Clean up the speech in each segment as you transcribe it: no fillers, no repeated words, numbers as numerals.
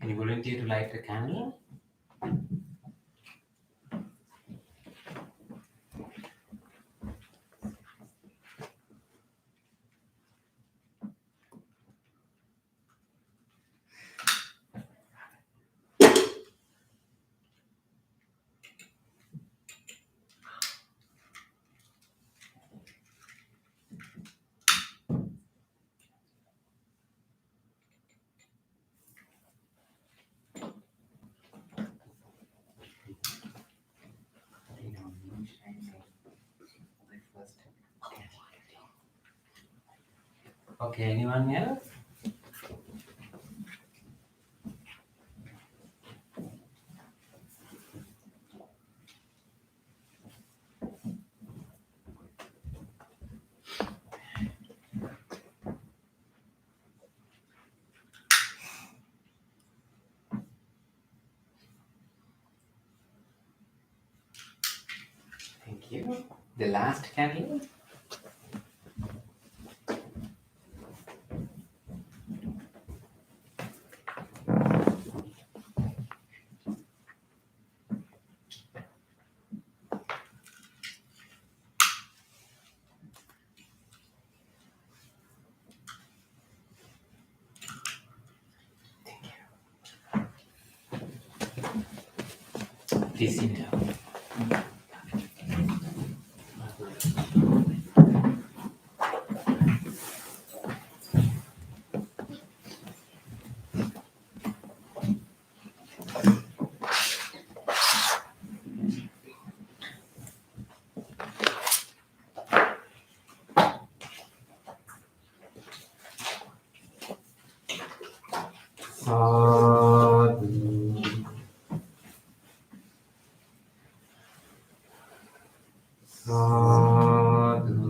Any volunteer to light a candle? Okay, anyone else? candle? The last candle? Please sit down. Sadhu. Sadhu.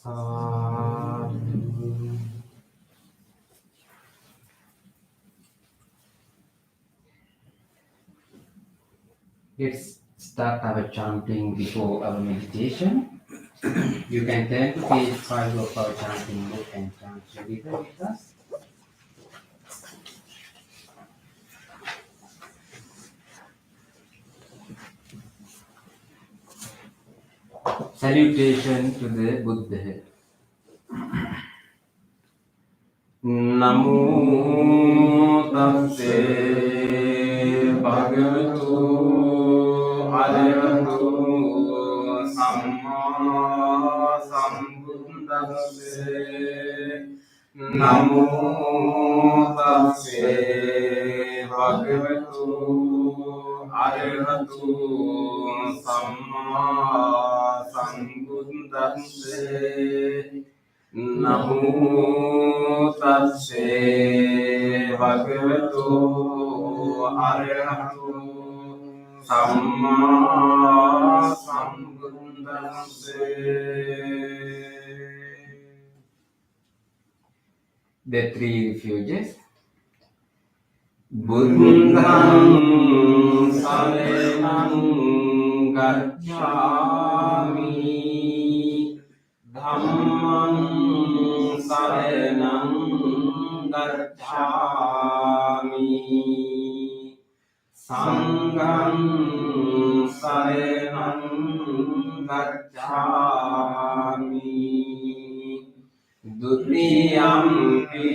Sadhu. Let's start our chanting before our meditation. You can turn to page 5 of our chanting book and chant together with us. Salutation to the Buddha. Namo tassa bhagavato arahato samma sambuddhassa. Namo tassa bhagavato arahato samma sambuddhassa. Namo tassa bhagavato arahato samma sambuddhassa. The three refuges. Buddham saranam gacchami, Dhammam saranam gacchami, Sangham saranam gacchami, Dutiyampi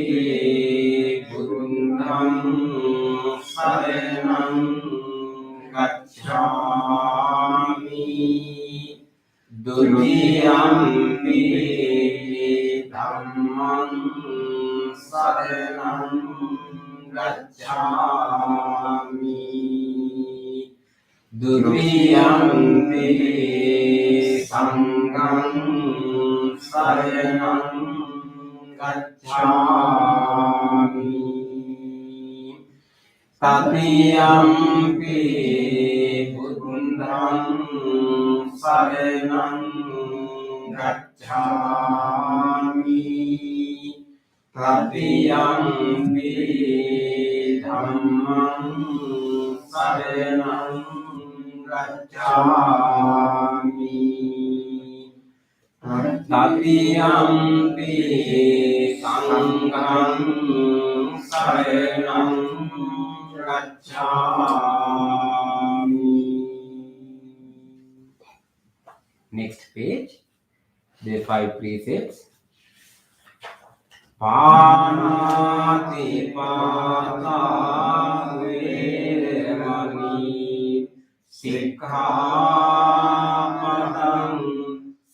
buddham saranam gacchami, Dutiyampi dhammam saranam gacchami, Dutiyampi sangham saranam gacchami, Tatiyampi buddham saranam gacchami, Tatiyampi dhammam saranam gacchami, Tatiyampi sangham saranam gacchami. Next page, the 5 precepts. Panati pata veramani sikkhapadam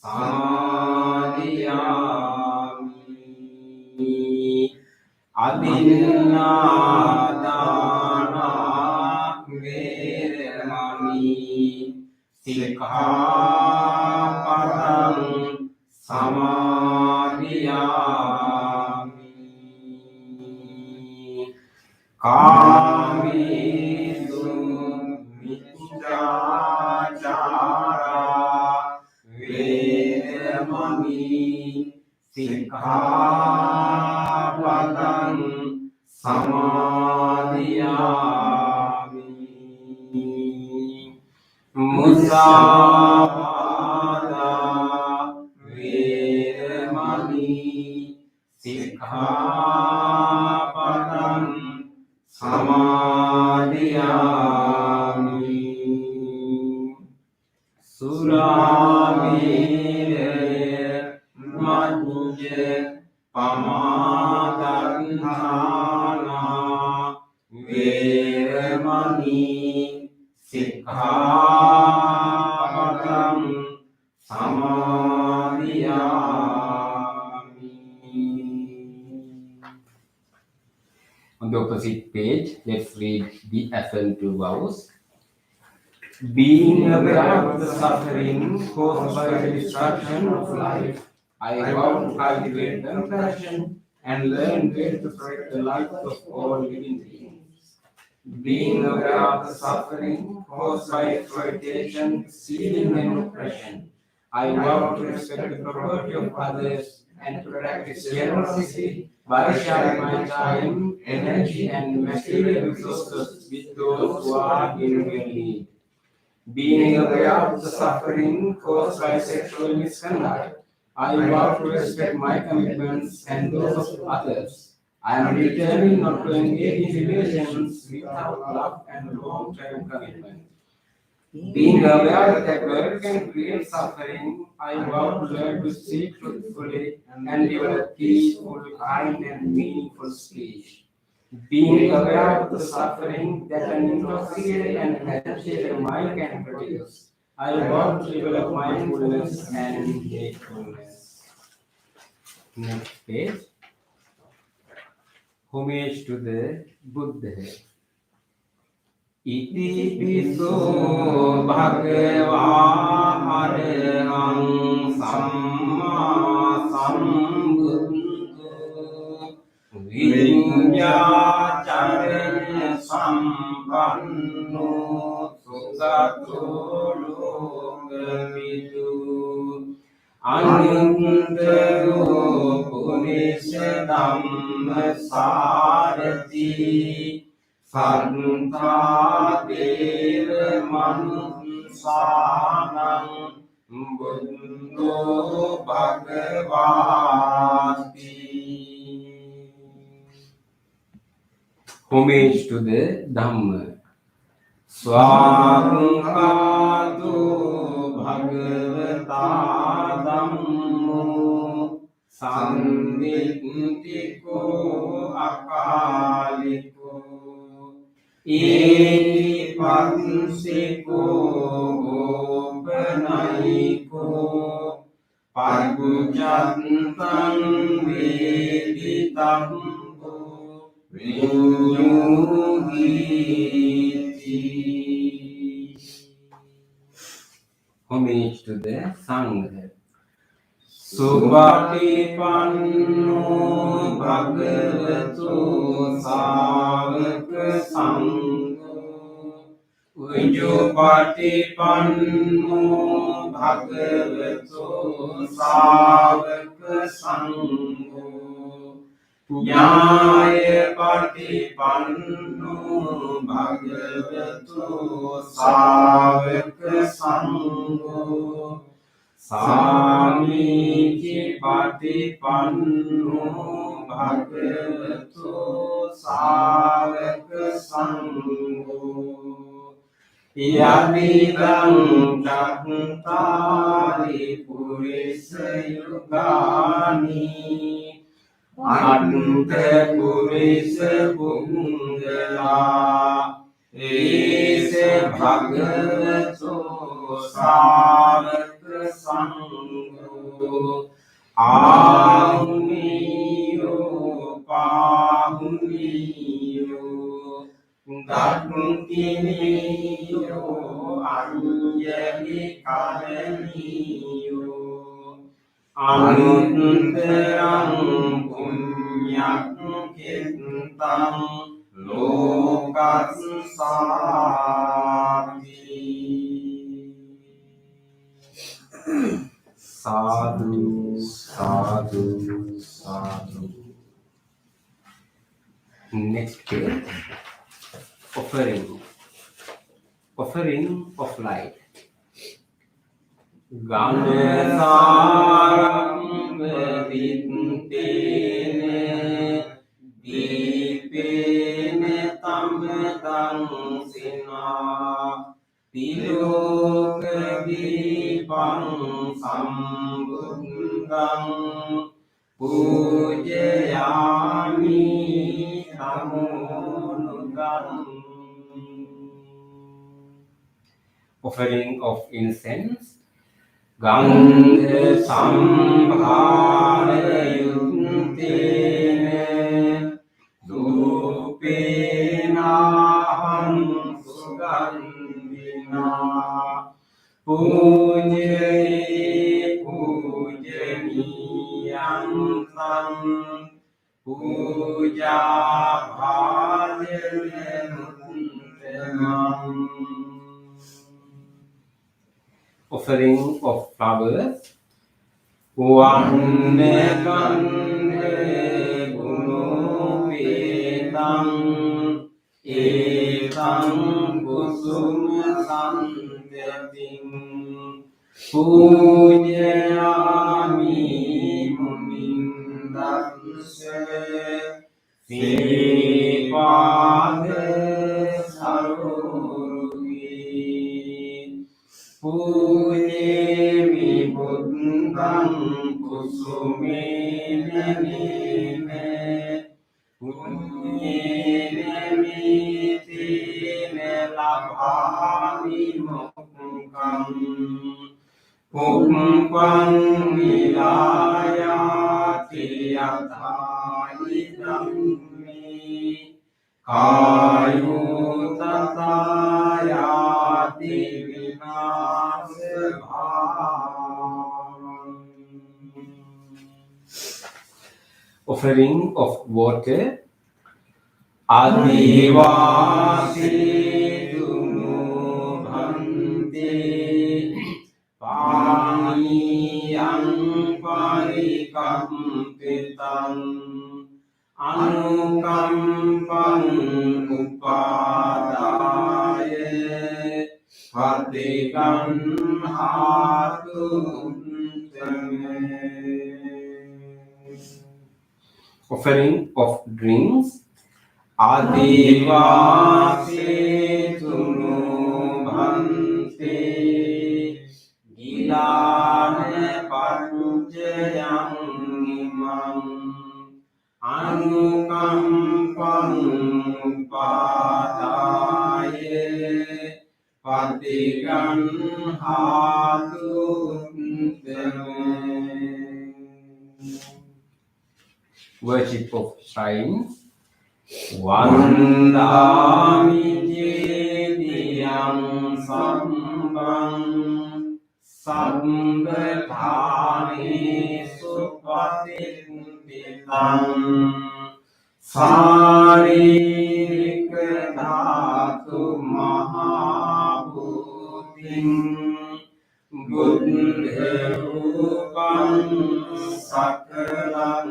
samadhiyami, adinādāna veramani sikkhapadam samadhiyami, kāmesu micchācārā veramani sikkhapadam samadhiyami, Mussavada Vedamani Sikkhapadam Samadhiyami Suramire Majje Pamadannana Vedamani Sikkhapadam Samadhiyami. On the opposite page, let's read the affirmative vows. Being aware of the suffering caused by the destruction of life, I vow to cultivate compassion and learn where to spread the light of all living beings. Being aware of the suffering caused by exploitation, stealing, and oppression, I vow to respect the property of others and to practice generosity by sharing my time, energy, and material resources with those who are in real need. Being aware of the suffering caused by sexual misconduct, I vow to respect my commitments and those of others. I am determined not to engage in relations without love and long-term commitment. Being aware that work can create suffering, I vow to learn to speak truthfully and develop peaceful, kind, and meaningful speech. Being aware of the suffering that an intoxicated and agitated mind can produce, I vow to develop mindfulness and gratefulness. Next page. Homage to the Buddha. Iti piso bhagava arahang samma sambuddho Vinyācarana sampanno sugato lokamitu anuttaro purisa dhamma sārati sattva deva manusānaṁ buddho bhagavāti. Homage to the Dhamma. Swāṅkāto bhagavata dhammo sandhittiko akaliko eti pansiko gopanayiko paccattam veditam Homage to the Sangha. Supatipanno bhagavato sāvaka sangho Ujjupatipanno bhagavato sāvaka sangho Nyāya patipanno bhagavato sāvaka sangho Samīci patipanno bhagavato sāvaka sangho Yadidam cattari purisa yugani Ante purisa punggala Ese bhagavato sāvaka sangho Ahuniyo pahuniyo Dattiniyo anjali karaniyo Anuttarang punyam kittam lokassati. Sadhu, sadhu, sadhu. Next page. Offering. Offering of light. Ganesaram Vittene Dipene Tamedang Sina Tiloka Dipang Sambundang Pujayami Namunudang. Offering of incense. Gandha Sambharayuttene Dupenaham Sugandhina Pujaye Pujaniyam Tam Puja Bhajanuttamam. Offering of flowers. Vanne kande gunopetam etam kusuma sandetim pujayami mumindasya sipade sarugi Pujemi Buddham Kusumene Nime Punyene Mitine Labhami Mukam Pumpang Nilayati Yathaidammi Kayutatayati Offering of water. Adivasi tunu bhante paniyam parikampitam anukampam upadaya patikan hatu. Offering of drinks. Adivasi tunu bhante gilane panjayam imam anukampam upadaya patikan hatu. Worship of shrines. Vandami jediyam sambam sambhadhani supatittam saririka dhatu mahabhutim buddha rupam sakalam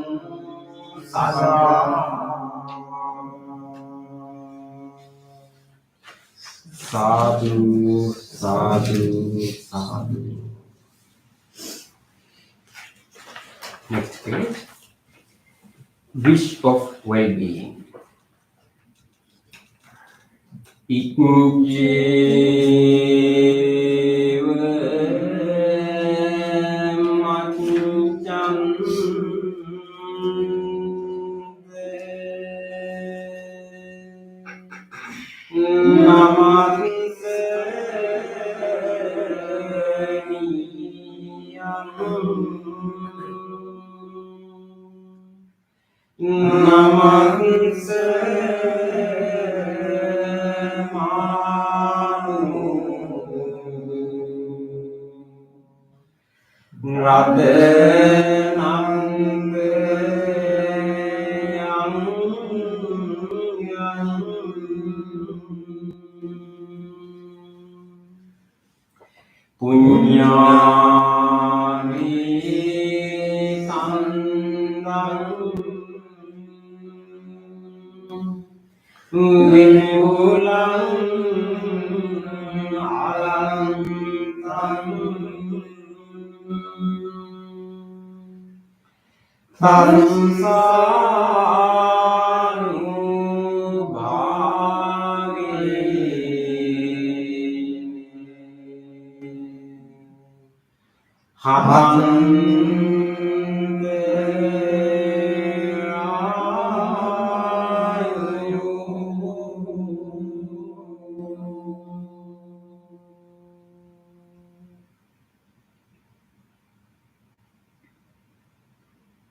Sadhu, sadhu, sadhu. Next page. Wish of well-being. Ikujeva macam Namaste Namaste Punyani sandang vipulang alantam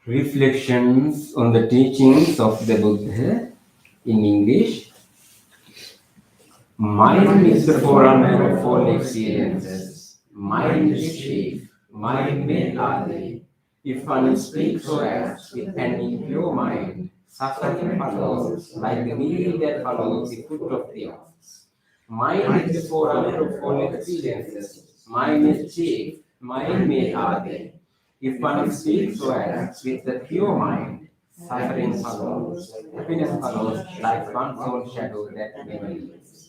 Reflections on the teachings of the Buddha in English. Mind is the forerunner of all experiences. Mind is chief. Mind made are they. If one speaks or acts with an impure mind, suffering follows like the weed that follows the foot of the ox. Mind is the forerunner of all experiences. Mind is chief. Mind made are they. If one speaks or acts with a pure mind, suffering follows, happiness follows like one's own shadow that never leaves.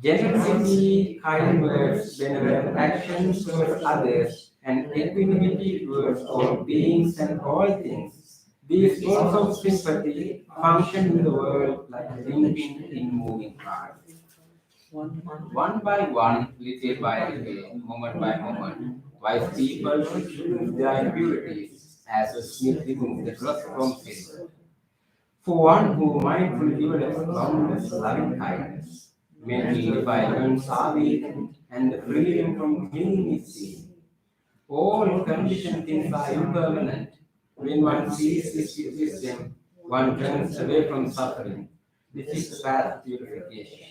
Generosity, kind words, benevolent actions towards others, and equanimity towards all beings and all things. These forms of sympathy function in the world like linking in moving parts. One by one, little by little, moment by moment, wise people remove their impurities, as a smith removes the dross from silver. For one who mindfully develops boundless loving kindness, mental defilements are weakened, and the freedom from clinging is seen. All conditioned things are impermanent. When one sees this with wisdom, one turns away from suffering. This is the path of purification.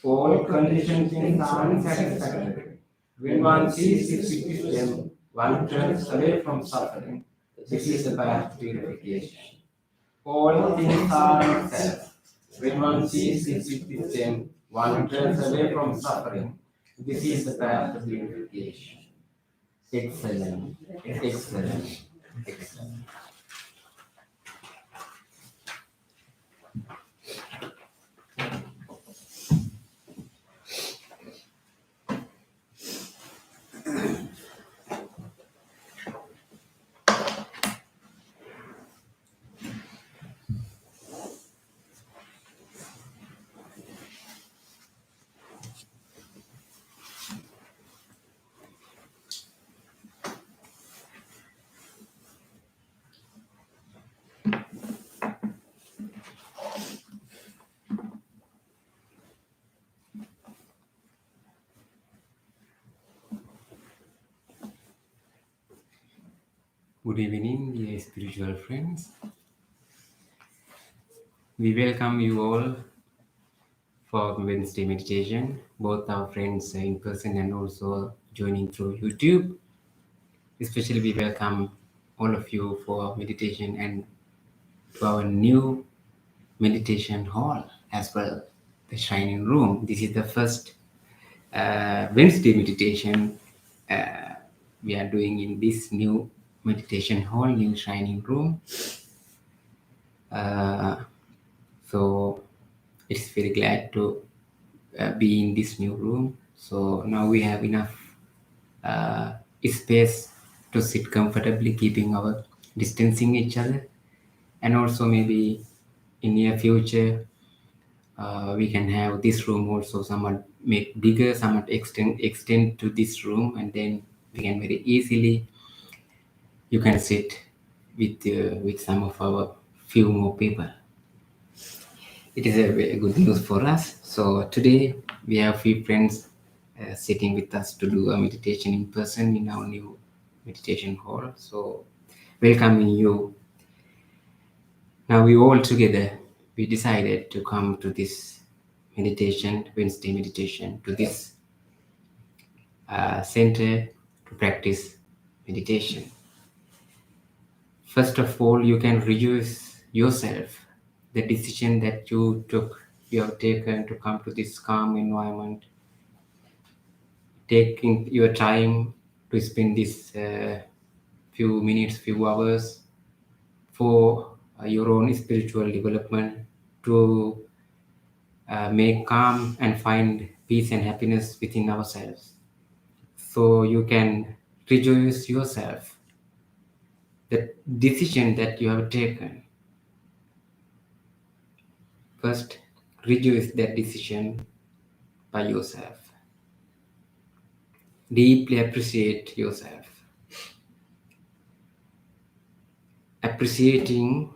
All conditioned things are unsatisfactory. When one sees this with wisdom, one turns away from suffering. This is the path of purification. All things are not self. When one sees this with wisdom, one turns away from suffering. This is the path of purification. Excellent, excellent, excellent. Good evening, dear spiritual friends. We welcome you all for Wednesday meditation, both our friends in person and also joining through YouTube. Especially, we welcome all of you for meditation and to our new meditation hall as well, the Shining Room. This is the first Wednesday meditation we are doing in this new meditation hall, new Shining Room. So it's very glad to be in this new room. So now we have enough space to sit comfortably, keeping our distancing each other, and also maybe in near future we can have this room also somewhat make bigger, somewhat extend to this room, and then we can very easily you can sit with some of our few more people. It is a very good news for us. So today we have few friends sitting with us to do a meditation in person in our new meditation hall. So welcoming you. Now we all together we decided to come to this meditation, Wednesday meditation, to this center to practice meditation. First of all, you can rejoice yourself, the decision that you took, you have taken to come to this calm environment, taking your time to spend this few minutes, few hours for your own spiritual development, to make calm and find peace and happiness within ourselves. So you can rejoice yourself the decision that you have taken. First, rejoice that decision by yourself. Deeply appreciate yourself. Appreciating,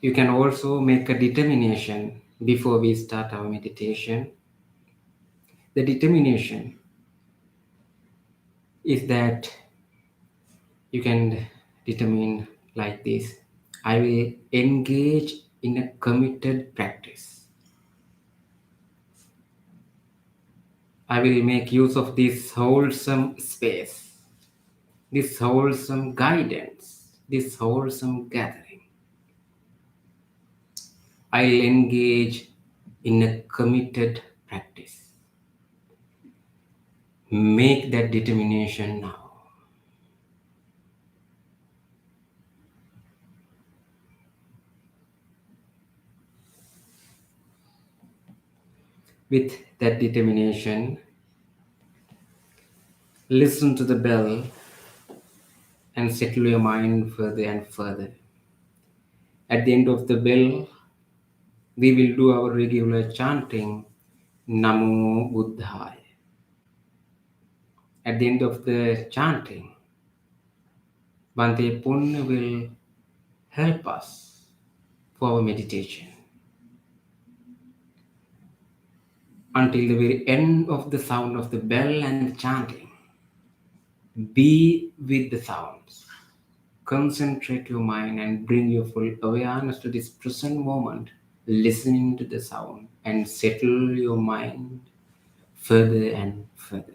you can also make a determination before we start our meditation. The determination is that you can determine like this: I will engage in a committed practice. I will make use of this wholesome space, this wholesome guidance, this wholesome gathering. I'll engage in a committed practice. Make that determination now. With that determination, listen to the bell and settle your mind further and further. At the end of the bell, we will do our regular chanting, Namo Buddhaya. At the end of the chanting, Bhante Punya will help us for our meditation. Until the very end of the sound of the bell and the chanting, be with the sounds. Concentrate your mind and bring your full awareness to this present moment, listening to the sound, and settle your mind further and further.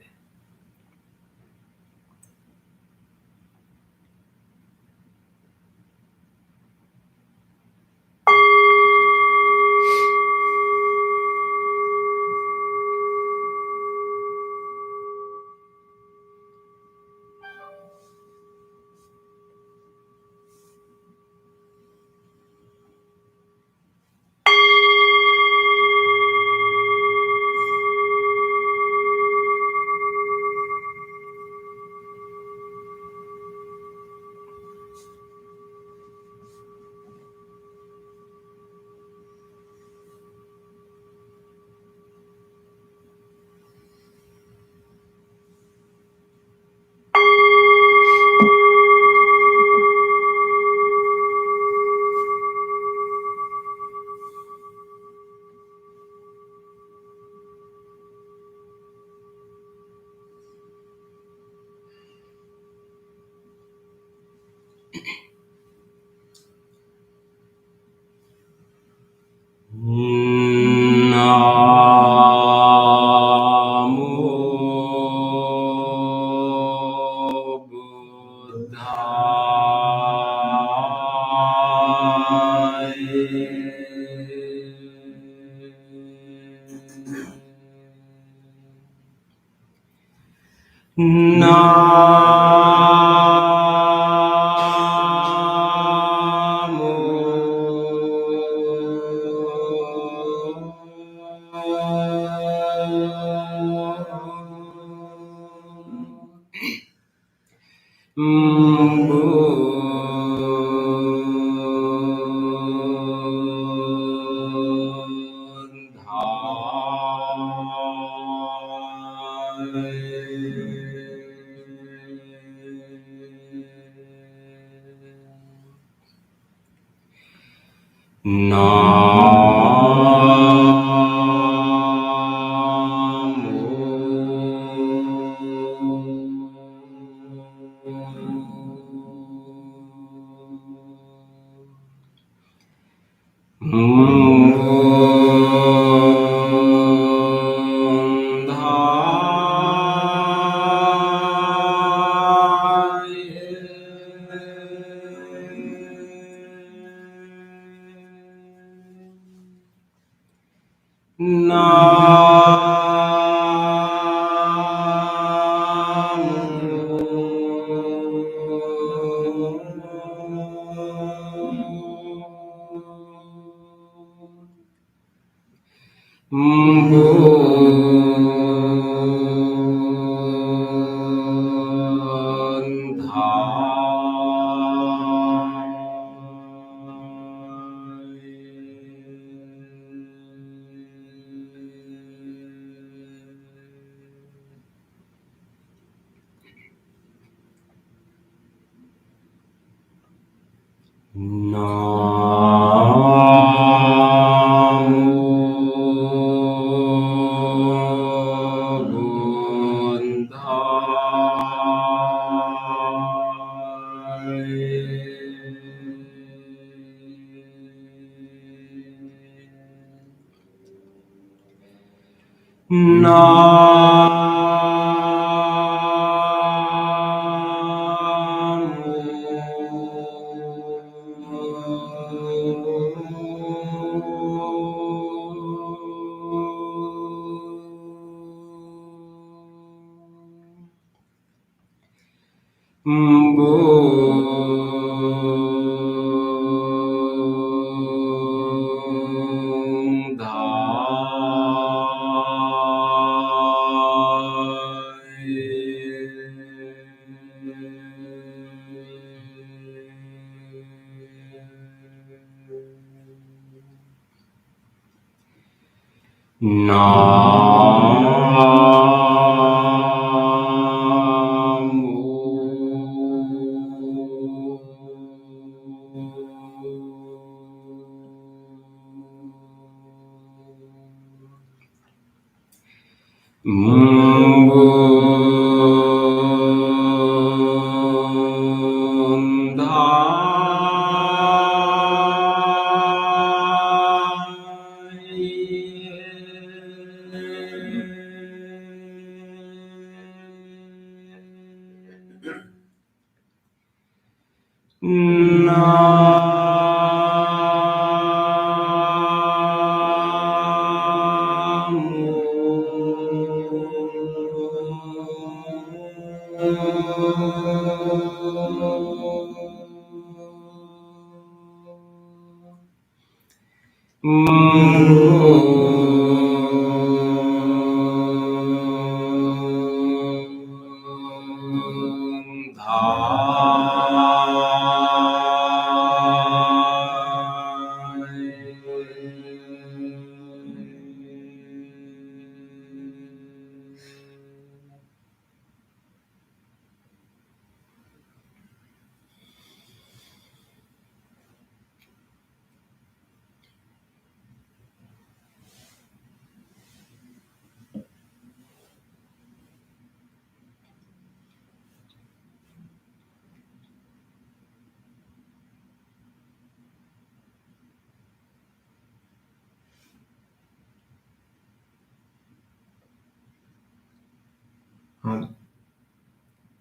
Our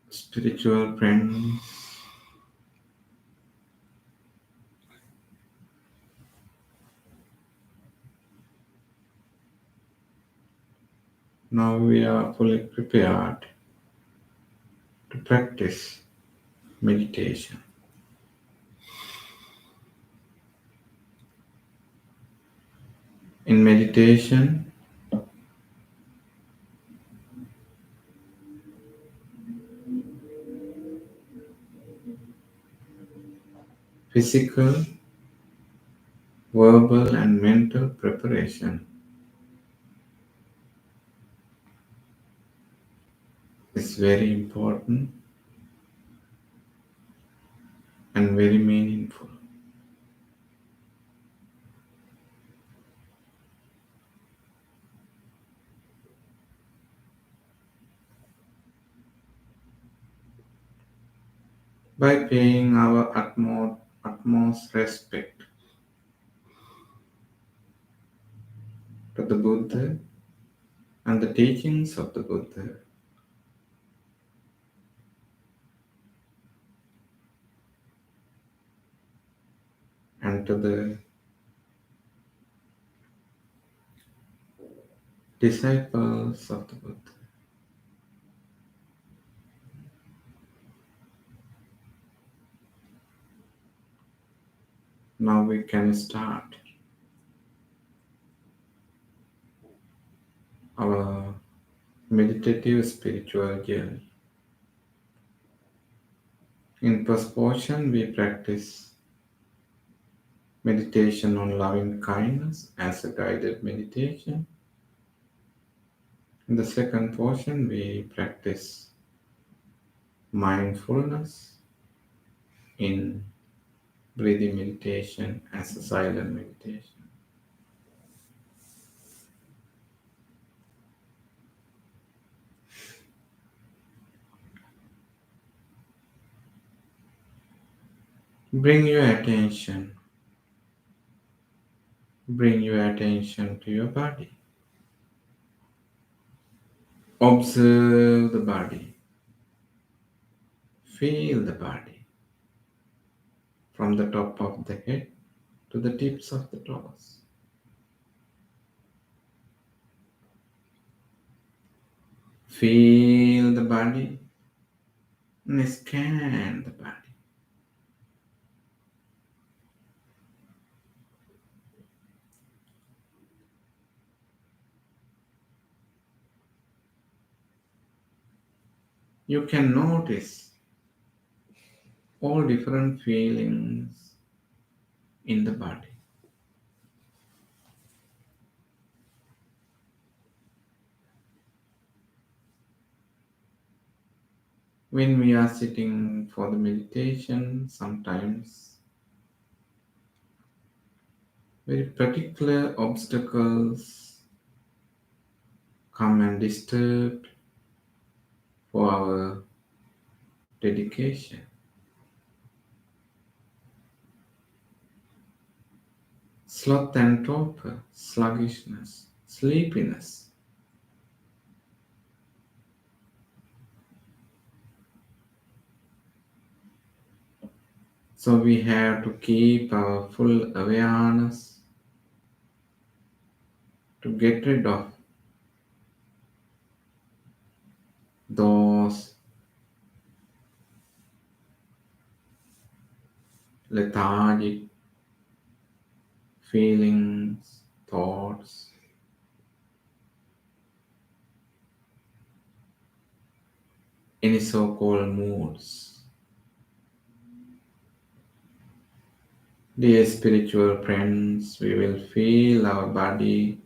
spiritual friends, now we are fully prepared to practice meditation. In meditation, physical, verbal, and mental preparation is very important and very meaningful. By paying our utmost respect to the Buddha and the teachings of the Buddha, and to the disciples of the Buddha, now we can start our meditative spiritual journey. In first portion, we practice meditation on loving kindness as a guided meditation. In the second portion, we practice mindfulness in breathing meditation as a silent meditation. Bring your attention, bring your attention to your body. Observe the body, feel the body from the top of the head to the tips of the toes. Feel the body and scan the body. You can notice all different feelings in the body. When we are sitting for the meditation, sometimes very particular obstacles come and disturb for our dedication. Sloth and torpor, sluggishness, sleepiness. So we have to keep our full awareness to get rid of those lethargic feelings, thoughts, any so called moods. Dear spiritual friends, we will feel our body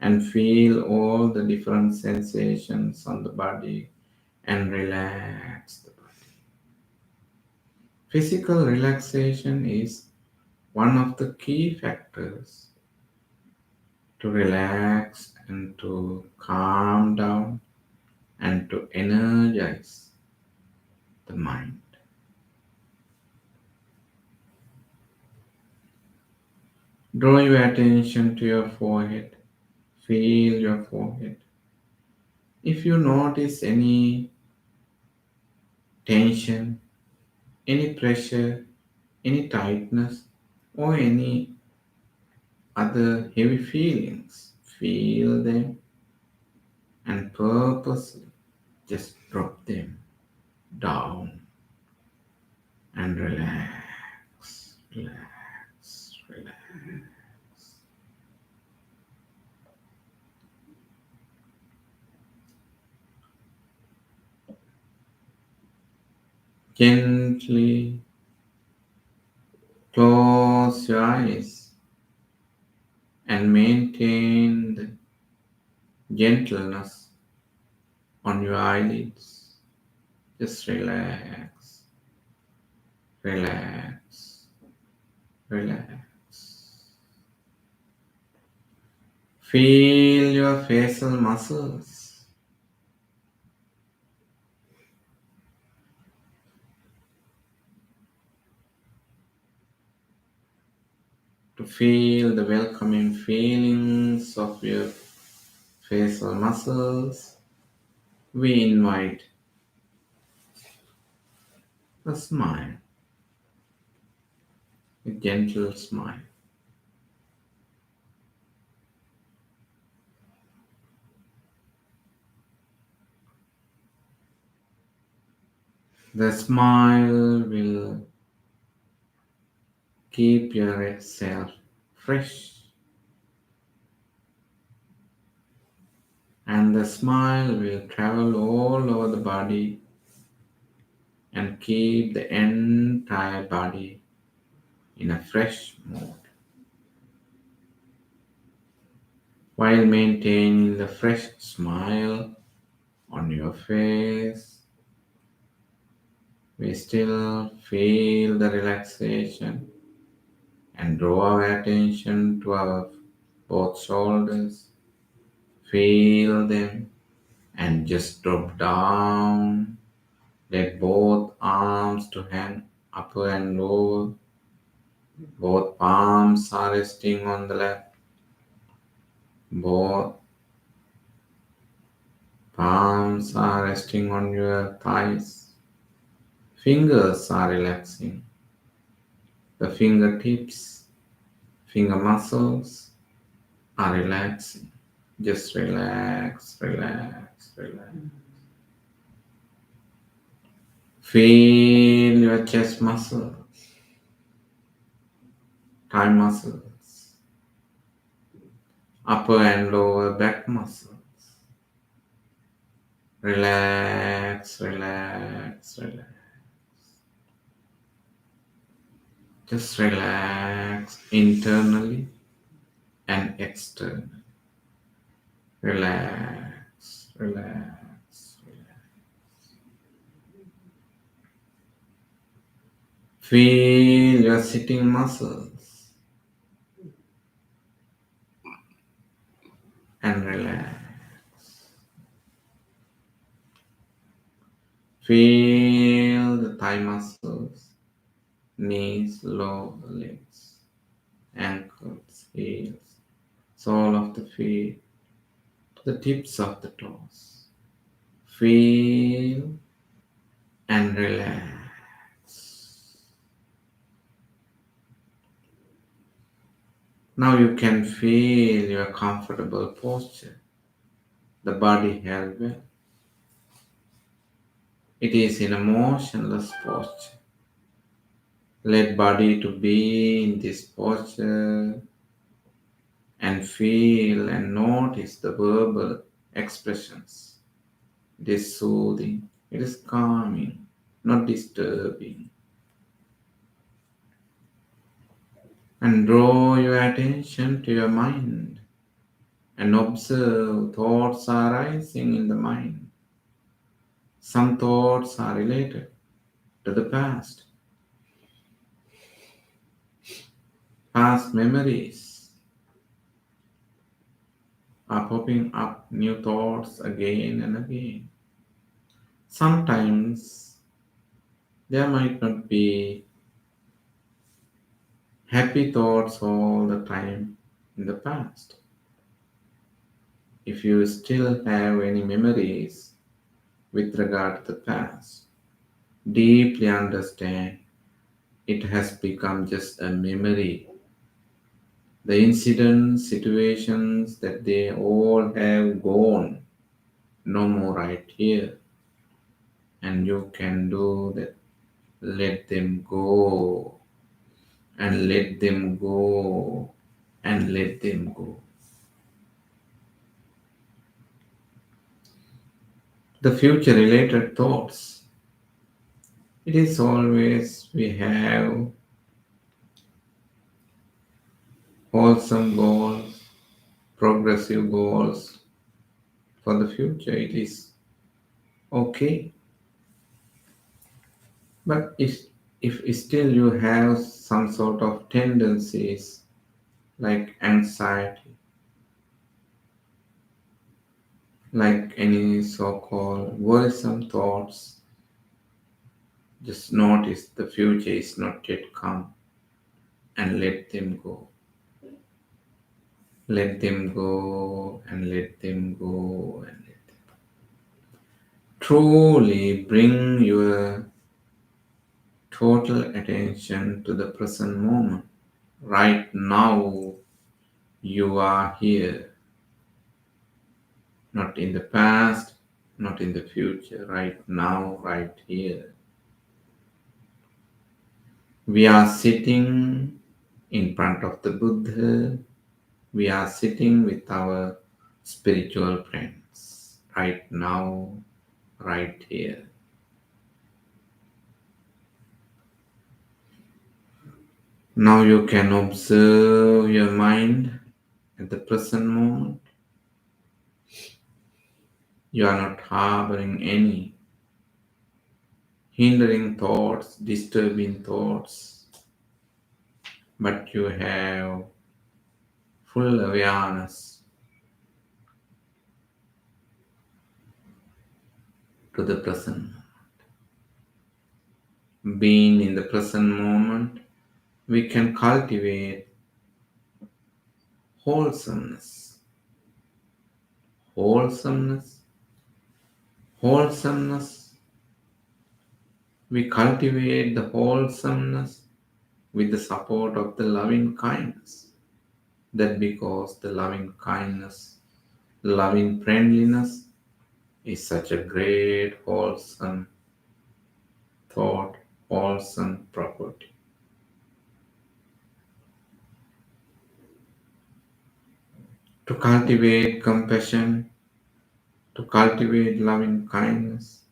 and feel all the different sensations on the body and relax the body. Physical relaxation is one of the key factors to relax and to calm down and to energize the mind. Draw your attention to your forehead. Feel your forehead. If you notice any tension, any pressure, any tightness, or any other heavy feelings, feel them and purposely just drop them down and relax, relax, relax. Gently close your eyes and maintain the gentleness on your eyelids. Just relax, relax, relax. Feel your facial muscles. To feel the welcoming feelings of your facial muscles, we invite a smile, a gentle smile. The smile will keep yourself fresh, and the smile will travel all over the body and keep the entire body in a fresh mood. While maintaining the fresh smile on your face, we still feel the relaxation and draw our attention to our both shoulders. Feel them and just drop down. Let both arms to hang upper and lower. Both palms are resting on the lap. Both palms are resting on your thighs. Fingers are relaxing. The fingertips, finger muscles are relaxing. Just relax, relax, relax. Feel your chest muscles, thigh muscles, upper and lower back muscles. Relax, relax, relax. Just relax internally and externally. Relax, relax, relax. Feel your sitting muscles and relax. Feel the thigh muscles, knees, lower legs, ankles, heels, sole of the feet, the tips of the toes. Feel and relax. Now you can feel your comfortable posture, the body held well. It is in a motionless posture. Let body to be in this posture and feel and notice the verbal expressions. It is soothing, it is calming, not disturbing. And draw your attention to your mind and observe thoughts arising in the mind. Some thoughts are related to the past, past memories are popping up new thoughts again and again. Sometimes there might not be happy thoughts all the time in the past. If you still have any memories with regard to the past, deeply understand it has become just a memory. The incidents, situations that they all have gone, no more right here. And you can do that. Let them go and let them go and let them go. The future related thoughts. It is always we have wholesome goals, progressive goals for the future. It is okay. But if still you have some sort of tendencies like anxiety, like any so-called worrisome thoughts, just notice the future is not yet come and let them go. Let them go and let them go and let them go. Truly bring your total attention to the present moment. Right now, you are here, not in the past, not in the future. Right now, right here. We are sitting in front of the Buddha. We are sitting with our spiritual friends. Right now, right here. Now you can observe your mind at the present moment. You are not harboring any hindering thoughts, disturbing thoughts. but you have full awareness to the present. Being in the present moment, we can cultivate wholesomeness, wholesomeness, wholesomeness. We cultivate the wholesomeness with the support of the loving kindness. That because the loving kindness, loving friendliness is such a great wholesome thought, wholesome property. To cultivate compassion, to cultivate loving kindness,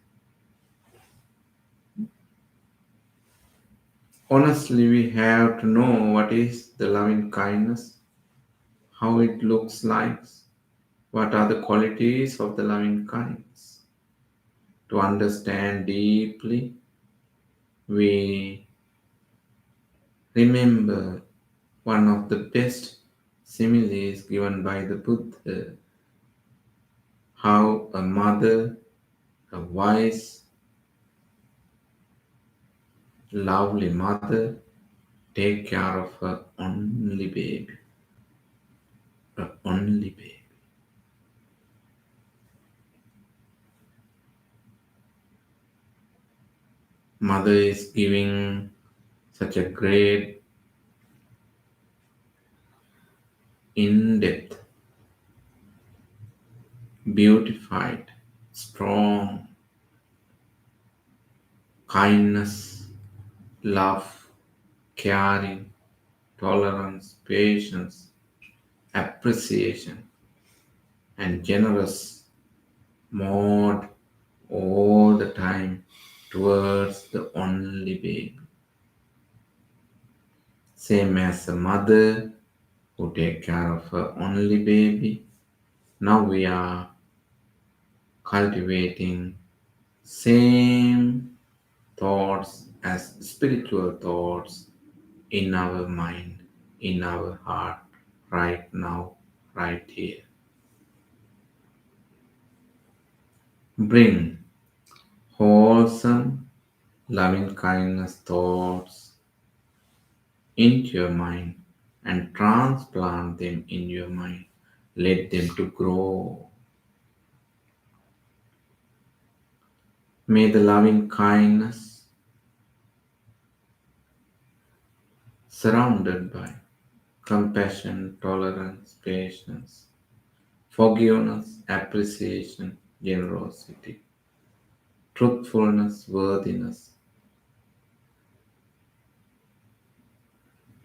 honestly, we have to know what is the loving kindness, how it looks like, what are the qualities of the loving kindness. To understand deeply, we remember one of the best similes given by the Buddha, how a mother, a wise, lovely mother, take care of her only baby, her only baby. Mother is giving such a great, in-depth, beautified, strong kindness, love, caring, tolerance, patience, appreciation, and generous mode all the time towards the only baby. Same as a mother who take care of her only baby. Now we are cultivating same thoughts as spiritual thoughts in our mind, in our heart, right now, right here. Bring wholesome, loving kindness thoughts into your mind and transplant them in your mind. Let them to grow. May the loving kindness surrounded by compassion, tolerance, patience, forgiveness, appreciation, generosity, truthfulness, worthiness,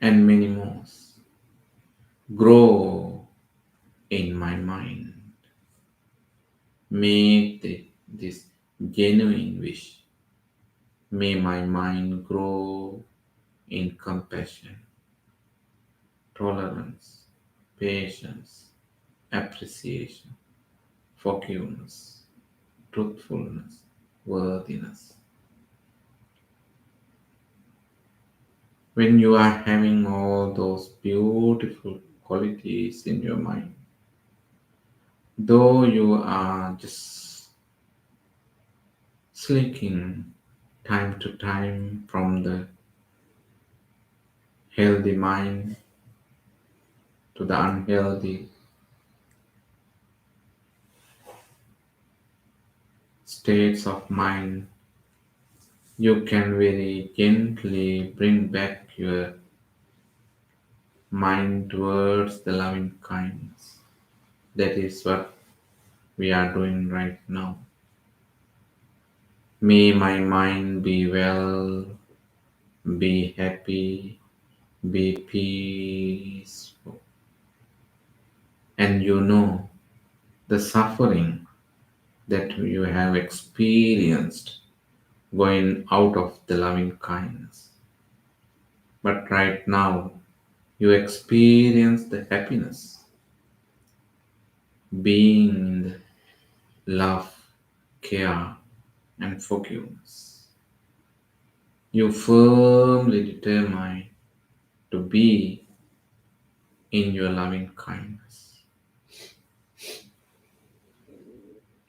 and many more grow in my mind. Make this genuine wish. May my mind grow in compassion, tolerance, patience, appreciation, forgiveness, truthfulness, worthiness. When you are having all those beautiful qualities in your mind, though you are just slinking time to time from the healthy mind to the unhealthy states of mind, you can very gently bring back your mind towards the loving kindness. That is what we are doing right now. May my mind be well, be happy, be peaceful. And you know the suffering that you have experienced going out of the loving kindness. But right now, you experience the happiness being in the love, care, and forgiveness. You firmly determine to be in your loving kindness.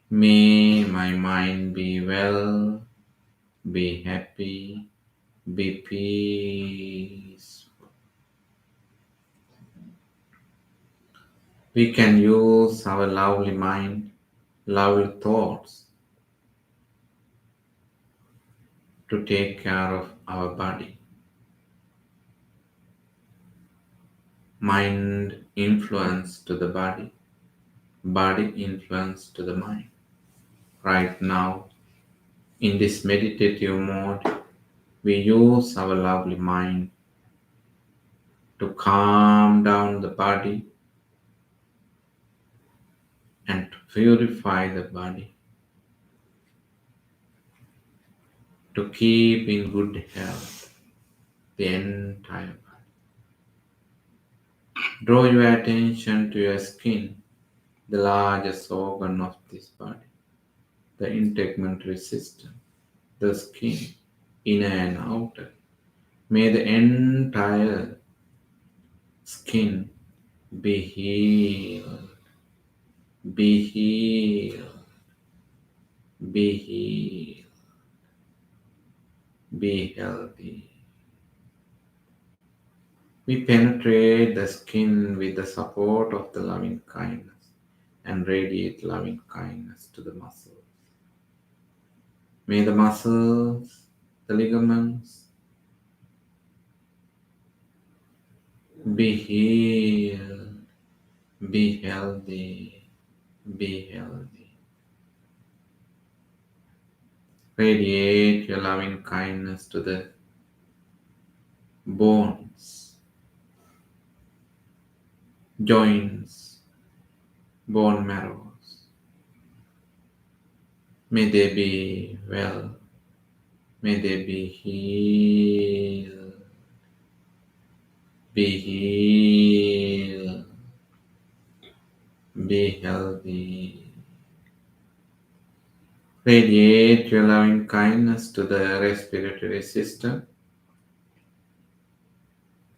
May my mind be well, be happy, be peaceful. We can use our lovely mind, lovely thoughts to take care of our body. Mind influence to the body, body influence to the mind. Right now, in this meditative mode, we use our lovely mind to calm down the body and to purify the body, to keep in good health the entire body. Draw your attention to your skin, the largest organ of this body, the integumentary system, the skin, inner and outer. May the entire skin be healed, be healed, be healed, be healthy. We penetrate the skin with the support of the loving kindness and radiate loving kindness to the muscles. May the muscles, the ligaments be healed, be healthy, be healthy. Radiate your loving kindness to the bones, joints, bone marrows. May they be well, may they be healed, be healed, be healthy. Radiate your loving kindness to the respiratory system.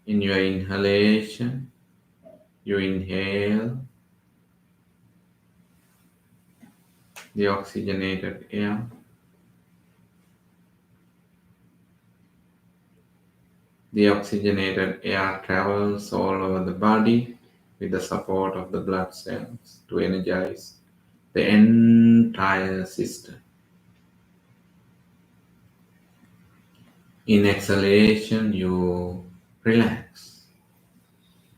In your inhalation, you inhale the oxygenated air. The oxygenated air travels all over the body with the support of the blood cells to energize the entire system. In exhalation, you relax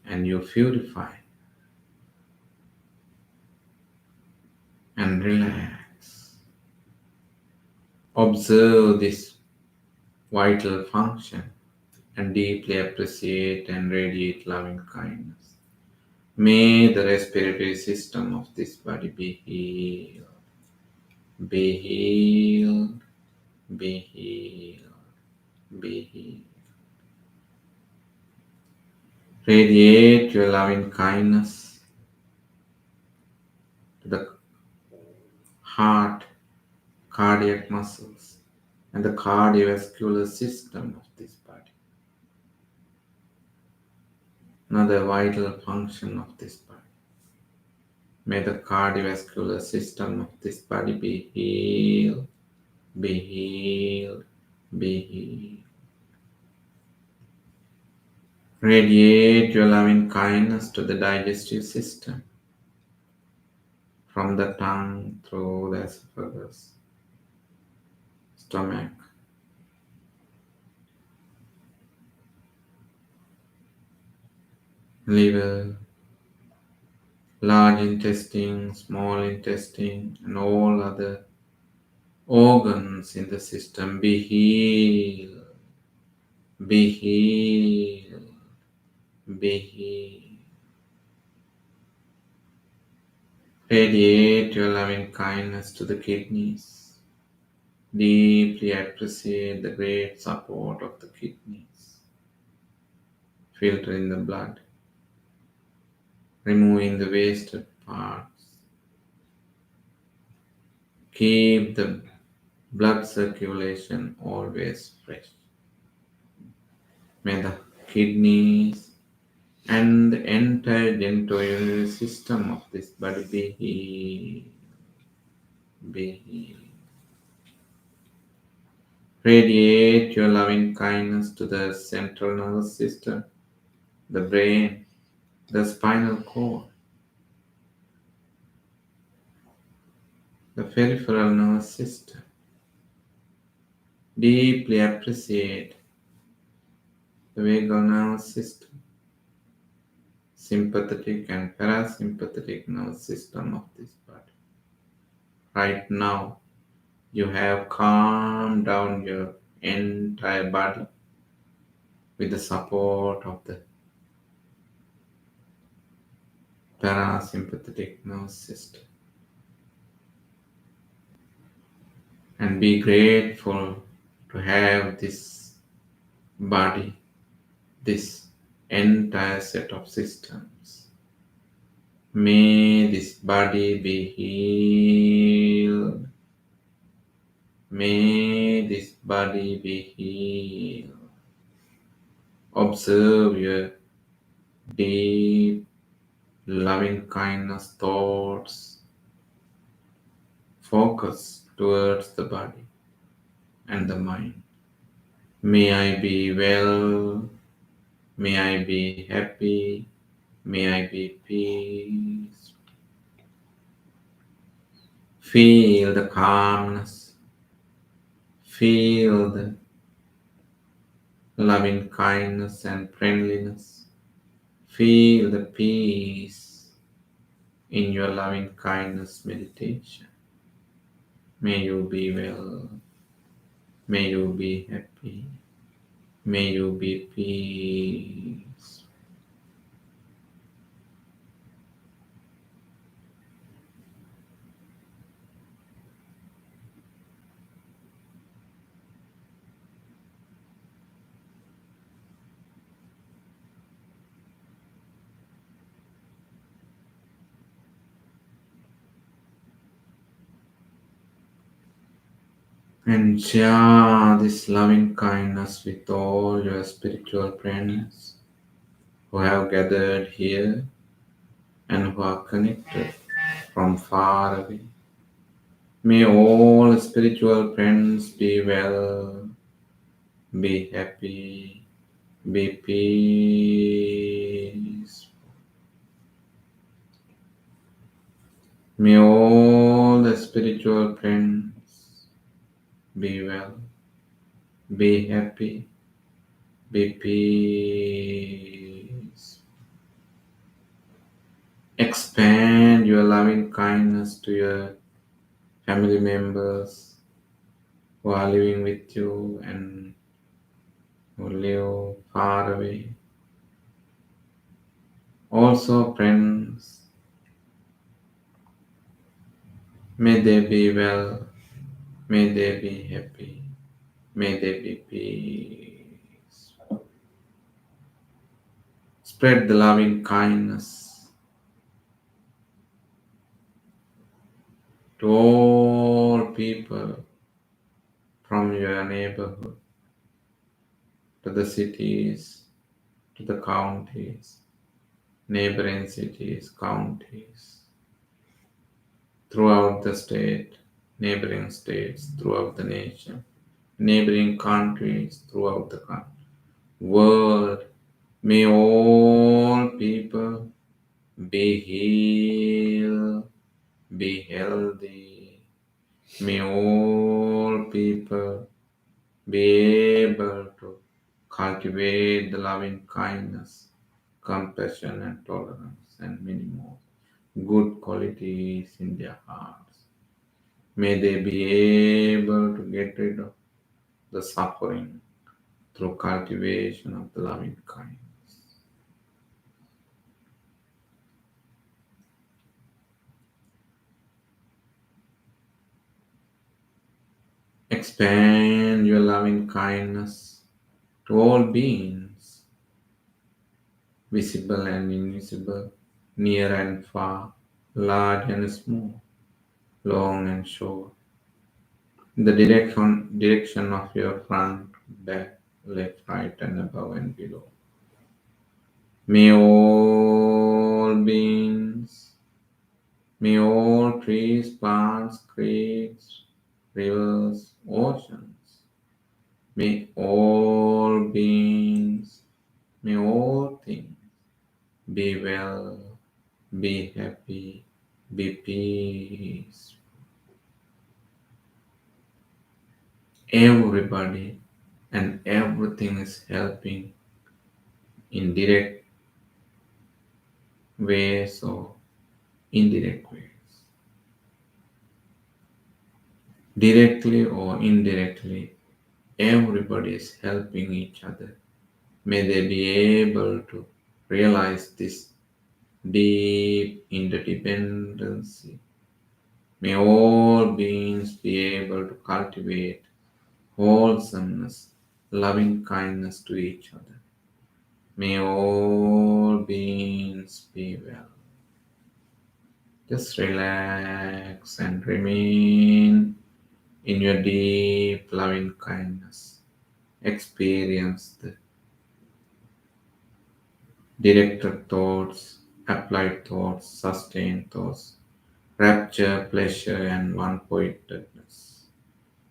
and you purify and relax. Observe this vital function and deeply appreciate and radiate loving kindness. May the respiratory system of this body be healed, be healed, be healed, be healed. Radiate your loving kindness to the heart, cardiac muscles, and the cardiovascular system of this body. Another vital function of this body. May the cardiovascular system of this body be healed, be healed, be healed. Radiate your loving kindness to the digestive system, from the tongue through the esophagus, stomach, liver, large intestine, small intestine, and all other organs in the system be healed, be healed, be healed. Radiate your loving kindness to the kidneys. Deeply appreciate the great support of the kidneys. Filtering the blood, removing the wasted parts. Keep the blood circulation always fresh. May the kidneys, and the entire genitourinary system of this body be healed, be healed. Radiate your loving kindness to the central nervous system, the brain, the spinal cord, the peripheral nervous system. Deeply appreciate the vagal nervous system, sympathetic and parasympathetic nervous system of this body. Right now, you have calmed down your entire body with the support of the parasympathetic nervous system. And be grateful to have this body, this entire set of systems. May this body be healed. May this body be healed. Observe your deep loving kindness thoughts. Focus towards the body and the mind. May I be well. May I be happy. May I be peace. Feel the calmness. Feel the loving kindness and friendliness. Feel the peace in your loving kindness meditation. May you be well. May you be happy. May you be peace. And share this loving kindness with all your spiritual friends who have gathered here and who are connected from far away. May all spiritual friends be well, be happy, be peace. May all the spiritual friends be well, be happy, be peace. Expand your loving kindness to your family members who are living with you and who live far away. Also, friends, may they be well, may they be happy, may they be peace. Spread the loving kindness to all people from your neighborhood, to the cities, to the counties, neighboring cities, counties, throughout the state, neighboring states, throughout the nation, neighboring countries, throughout the world. May all people be healed, be healthy. May all people be able to cultivate the loving kindness, compassion, and tolerance, and many more good qualities in their hearts. May they be able to get rid of the suffering through cultivation of the loving kindness. Expand your loving kindness to all beings, visible and invisible, near and far, large and small, long and short, in the direction of your front, back, left, right, and above and below. May all beings, may all trees, plants, creeks, rivers, oceans, may all beings, may all things be well, be happy, be peace. Everybody and everything is helping in direct ways or indirect ways. Directly or indirectly, everybody is helping each other. May they be able to realize this deep interdependency. May all beings be able to cultivate wholesomeness, loving kindness to each other. May all beings be well. Just relax and remain in your deep loving kindness. Experience the directed thoughts, applied thoughts, sustained thoughts, rapture, pleasure, and one pointedness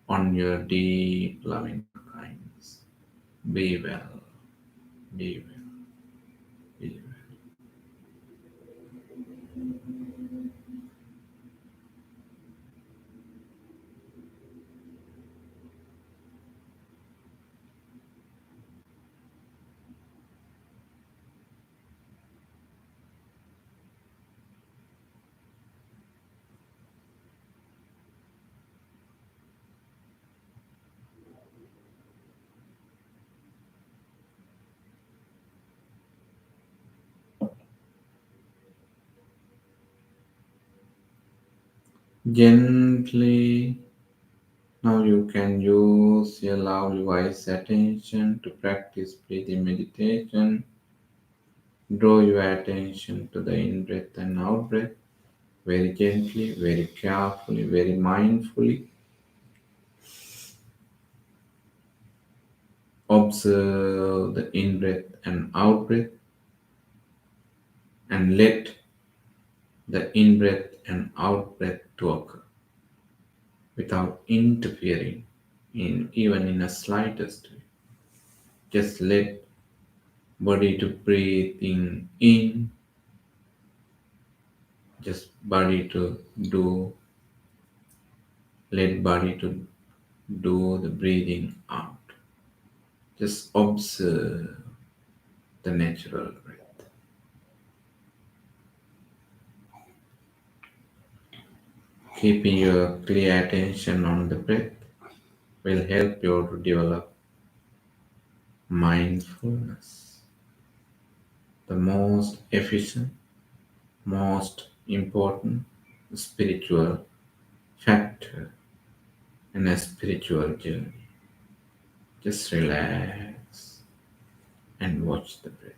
on your deep loving kindness. Be well, be well, be well. Gently, now you can use your lovely wise attention to practice breathing meditation. Draw your attention to the in breath and out breath very gently, very carefully, very mindfully. Observe the in breath and out breath and let the in breath and out breath to occur without interfering in even in a slightest way. Just let body to breathe in, just body to do, let body to do the breathing out. Just observe the natural breath. Keeping your clear attention on the breath will help you to develop mindfulness, the most efficient, most important spiritual factor in a spiritual journey. Just relax and watch the breath.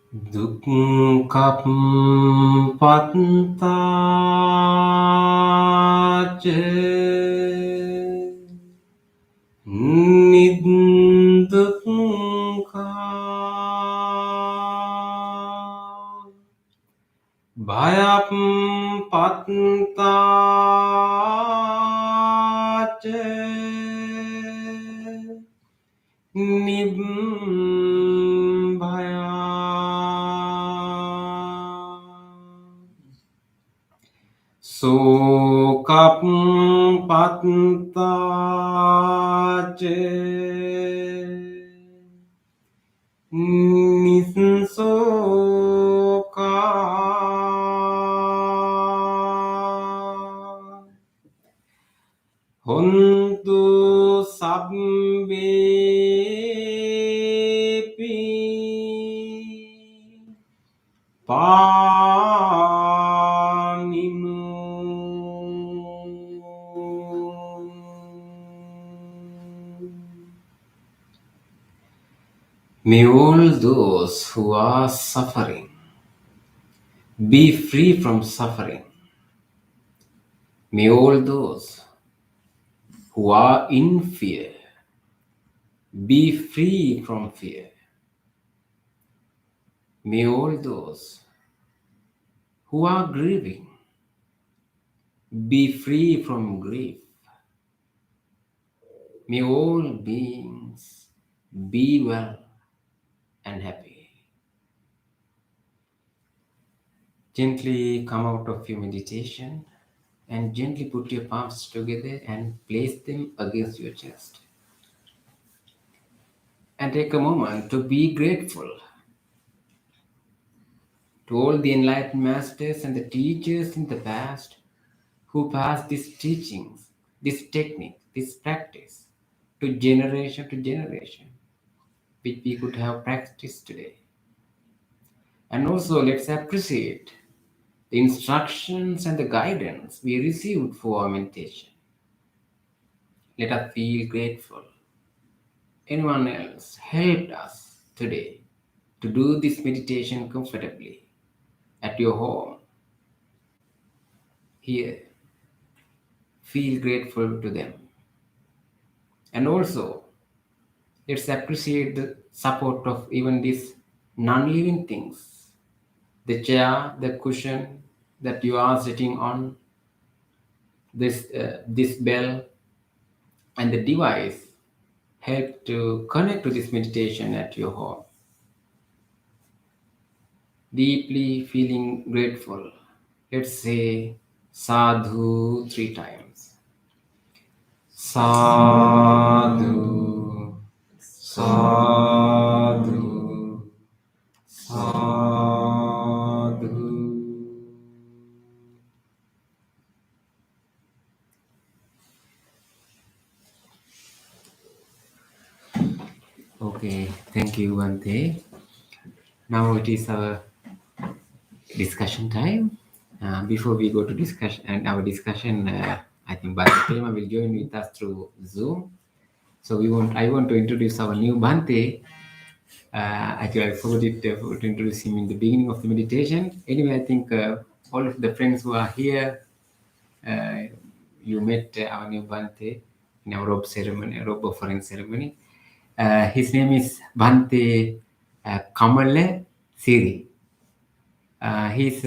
Dukkhappattāca niddukkha bhayappattāca nibbhaya. Sokappattāca nissoka hontu sabbepi paninu. May all those who are suffering be free from suffering. May all those who are in fear be free from fear. May all those who are grieving be free from grief. May all beings be well and happy. Gently come out of your meditation and gently put your palms together and place them against your chest. And take a moment to be grateful to all the enlightened masters and the teachers in the past who passed these teachings, this technique, this practice to generation, which we could have practiced today. And also let's appreciate the instructions and the guidance we received for our meditation. Let us feel grateful. Anyone else helped us today to do this meditation comfortably at your home. Here, feel grateful to them. And also, let's appreciate the support of even these non-living things. The chair, the cushion that you are sitting on, this bell, and the device help to connect to this meditation at your home. Deeply feeling grateful. Let's say sadhu 3 times. Sadhu, sadhu, sadhu. Okay, thank you, Bhante. Now it is our discussion time. Before we go to discussion and our discussion, I think Bhante Prema will join with us through Zoom. So I want to introduce our new Bhante. Actually, I forgot to introduce him in the beginning of the meditation. Anyway, I think all of the friends who are here, uh, you met our new Bhante in our robe offering ceremony. His name is Bhante Kamala Siri. He's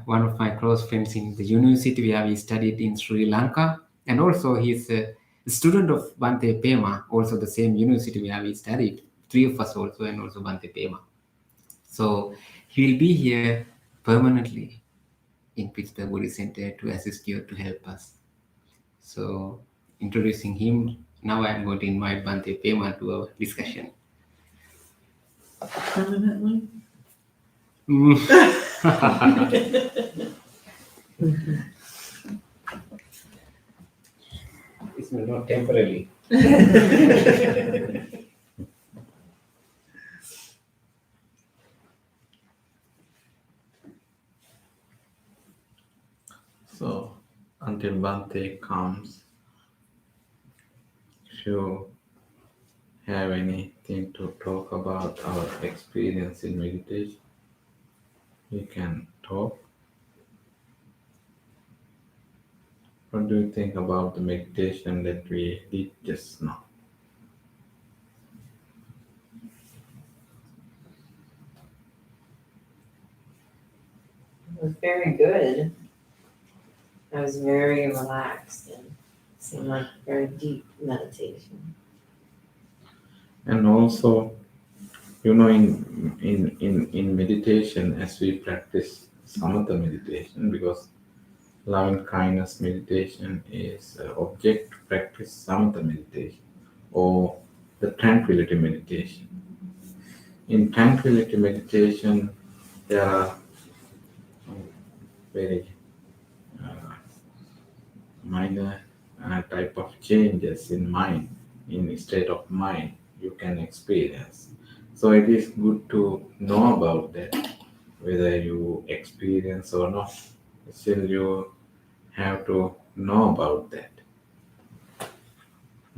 one of my close friends in the university where we studied in Sri Lanka, and also he's a student of Bhante Pema, also the same university where we studied. 3 of us also, and also Bhante Pema. So he will be here permanently in Pittsburgh Buddhist Center to assist you, to help us. So introducing him, now I am going to invite Bhante Pema to our discussion. Permanently? It's not temporarily. So, until Bhante comes, if you have anything to talk about our experience in meditation. You can talk. What do you think about the meditation that we did just now? It was very good. I was very relaxed and seemed like very deep meditation. And also, in meditation, as we practice samatha meditation, because loving kindness meditation is object to practice samatha meditation or the tranquility meditation. In tranquility meditation, there are very minor type of changes in mind, in state of mind you can experience. So it is good to know about that, whether you experience or not. Still, you have to know about that.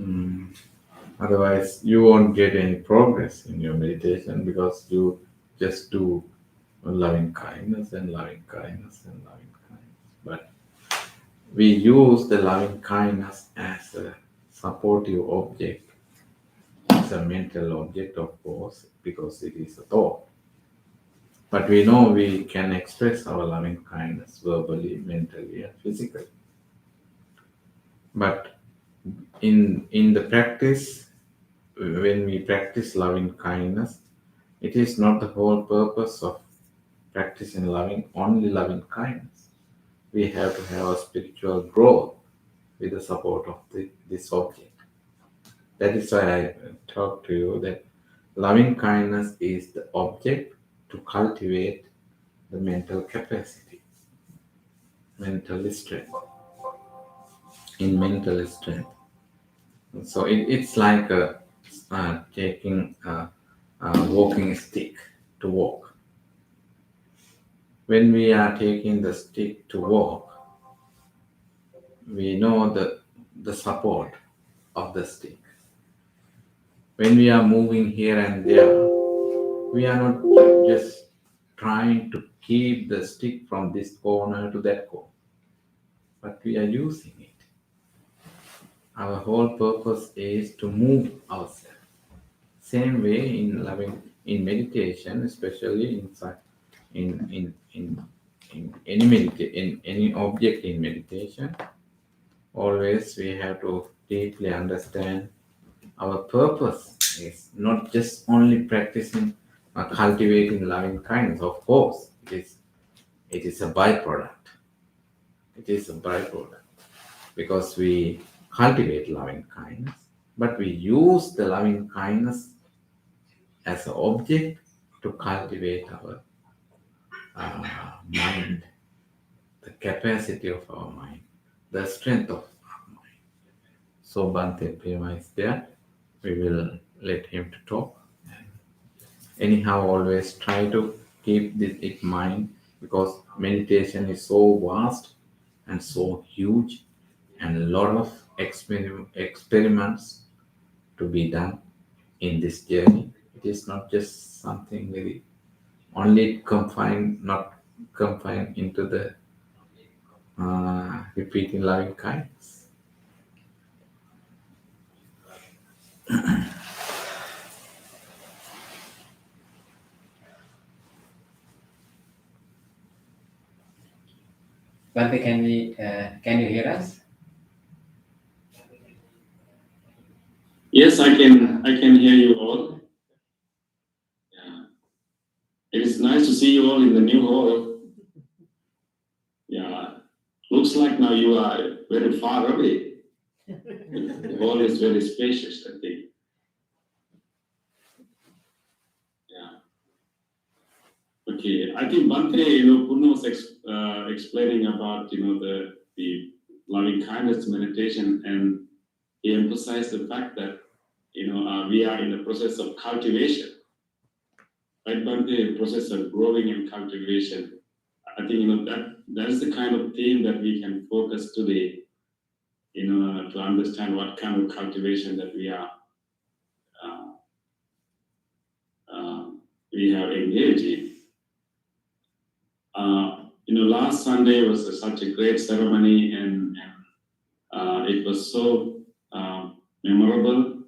Mm. Otherwise, you won't get any progress in your meditation because you just do loving kindness and loving kindness and loving kindness. But we use the loving kindness as a supportive object. It's a mental object, of course, because it is a thought. But we know we can express our loving kindness verbally, mentally, and physically. But in the practice, when we practice loving kindness, it is not the whole purpose of practicing loving only loving kindness. We have to have a spiritual growth with the support of this object. That is why I talk to you that loving kindness is the object to cultivate the mental capacity, mental strength, in mental strength. So it's like taking a walking stick to walk. When we are taking the stick to walk, we know the support of the stick. When we are moving here and there, we are not just trying to keep the stick from this corner to that corner, but we are using it. Our whole purpose is to move ourselves. Same way in loving, in meditation, especially in in in in any in any object in meditation, always we have to deeply understand our purpose is not just only practicing cultivating loving kindness. Of course, it is a byproduct. It is a byproduct because we cultivate loving kindness, but we use the loving kindness as an object to cultivate our mind, the capacity of our mind, the strength of our mind. So Bante Prema is there. We will let him to talk. Anyhow, always try to keep this in mind because meditation is so vast and so huge and a lot of experiments to be done in this journey. It is not just something very only confined, not confined into the repeating loving kindness. Bante, can you hear us? Yes, I can hear you all. Yeah. It is nice to see you all in the new hall. Yeah. Looks like now you are very far away. The hall is very spacious, I think. Yeah. Okay. I think Bante, Puno was explaining about, the loving kindness meditation, and he emphasized the fact that, we are in the process of cultivation. Right, Bante, process of growing and cultivation. I think that is the kind of theme that we can focus today, to understand what kind of cultivation that uh, uh, we have engaged in. last Sunday was such a great ceremony, and it was so memorable,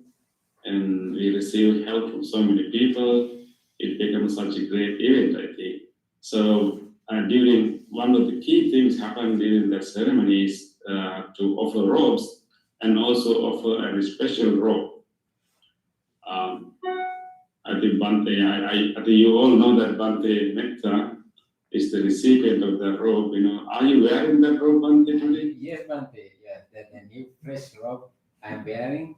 and we received help from so many people. It became such a great event, I think. So during one of the key things happened during that ceremony is to offer robes and also offer a special robe. I think Bante, I think you all know that Bante Metta is the recipient of the robe. Are you wearing that robe, Bante, today? Yes, Bante. Yeah, the new fresh robe I'm wearing,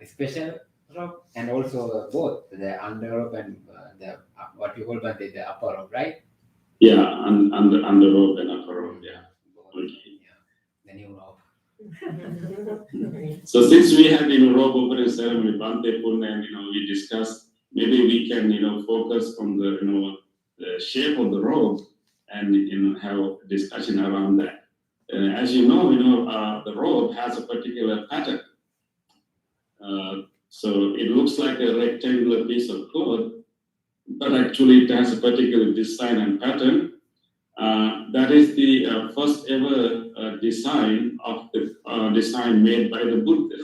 special robe, and also both the under robe and the what you call Bante, the upper robe, right? Yeah, and under robe and upper robe. Yeah. Both, Okay. yeah, the new robe. So since we had robe opening ceremony, Bante Purna, and we discussed maybe we can focus on the the shape of the robe and have a discussion around that. As you know, the robe has a particular pattern. So it looks like a rectangular piece of cloth, but actually it has a particular design and pattern. That is the first ever design made by the Buddha.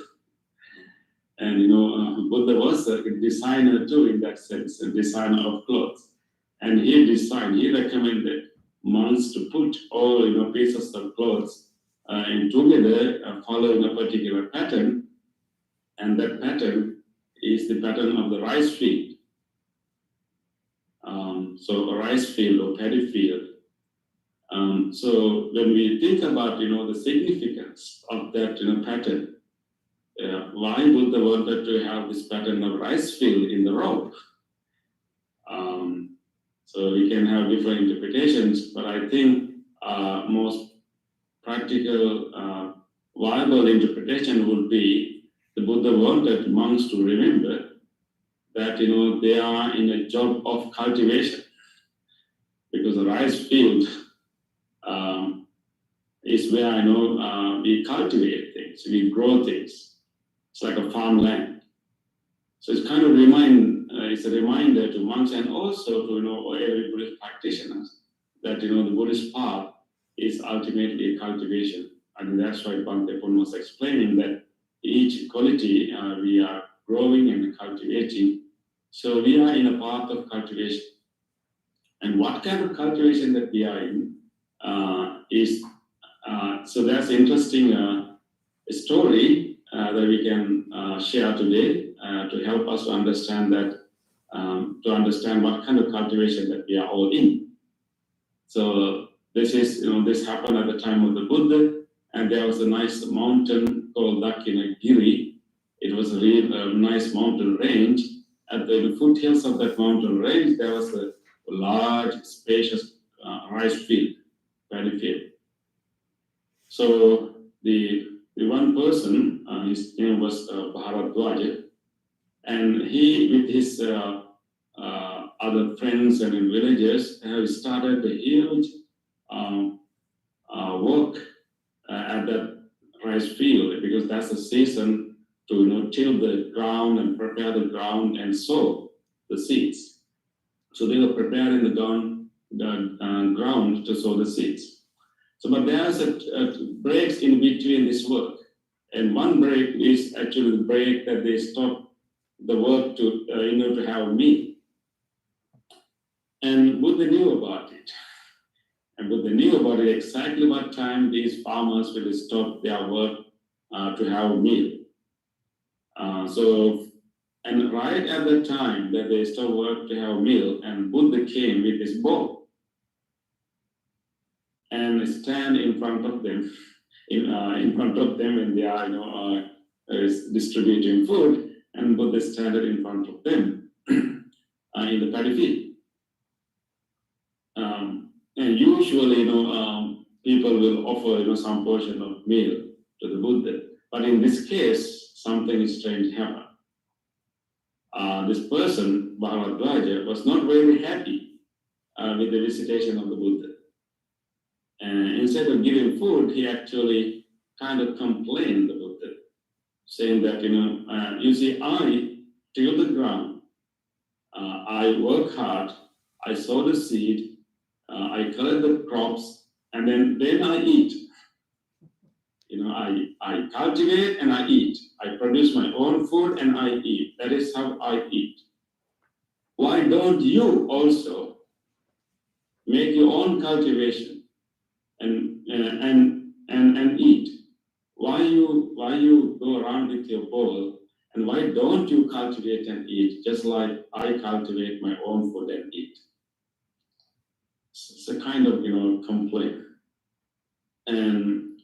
And Buddha was a designer too, in that sense, a designer of clothes. And he recommended monks to put all pieces of clothes in together, following a particular pattern, and that pattern is the pattern of the rice field. So a rice field or paddy field. So when we think about the significance of that pattern, why Buddha wanted to have this pattern of rice field in the robe? So we can have different interpretations, but I think most practical, viable interpretation would be the Buddha wanted monks to remember that they are in a job of cultivation, because the rice field is where we cultivate things, we grow things. It's like a farmland. So it's kind of it's a reminder to monks and also to every Buddhist practitioners that the Buddhist path is ultimately a cultivation. And that's why Bhante Pun was explaining that each quality we are growing and cultivating. So we are in a path of cultivation. And what kind of cultivation that we are in is so that's interesting story that we can share today to help us to understand what kind of cultivation that we are all in. So this happened at the time of the Buddha, and there was a nice mountain called Dakinagiri. It was a real nice mountain range. At the foothills of that mountain range, there was a large, spacious rice field, paddy field. So the one person, his name was Bharadwaja, and he, with his other friends and villagers, have started a huge work at that rice field, because that's the season to till the ground and prepare the ground and sow the seeds. So they were preparing the ground to sow the seeds. So, but there's breaks in between this work, and one break is actually the break that they stop the work to to have a meal. And Buddha knew about it. And Buddha knew about it exactly what time these farmers will stop their work to have a meal. And right at the time that they stop work to have a meal, and Buddha came with his bowl and stand in front of them, in front of them, and they are distributing food, and Buddha standing in front of them in the paddy field. And usually, people will offer, some portion of meal to the Buddha. But in this case, something strange happened. This person, Bharadwaja, was not very happy with the visitation of the Buddha. And instead of giving food, he actually kind of complained to the Buddha, saying that, you see, I till the ground, I work hard, I sow the seed, I collect the crops, and then I eat. I cultivate and I eat. I produce my own food and I eat. That is how I eat. Why don't you also make your own cultivation and eat? Why you go around with your bowl, and why don't you cultivate and eat just like I cultivate my own food and eat? It's a kind of complaint. And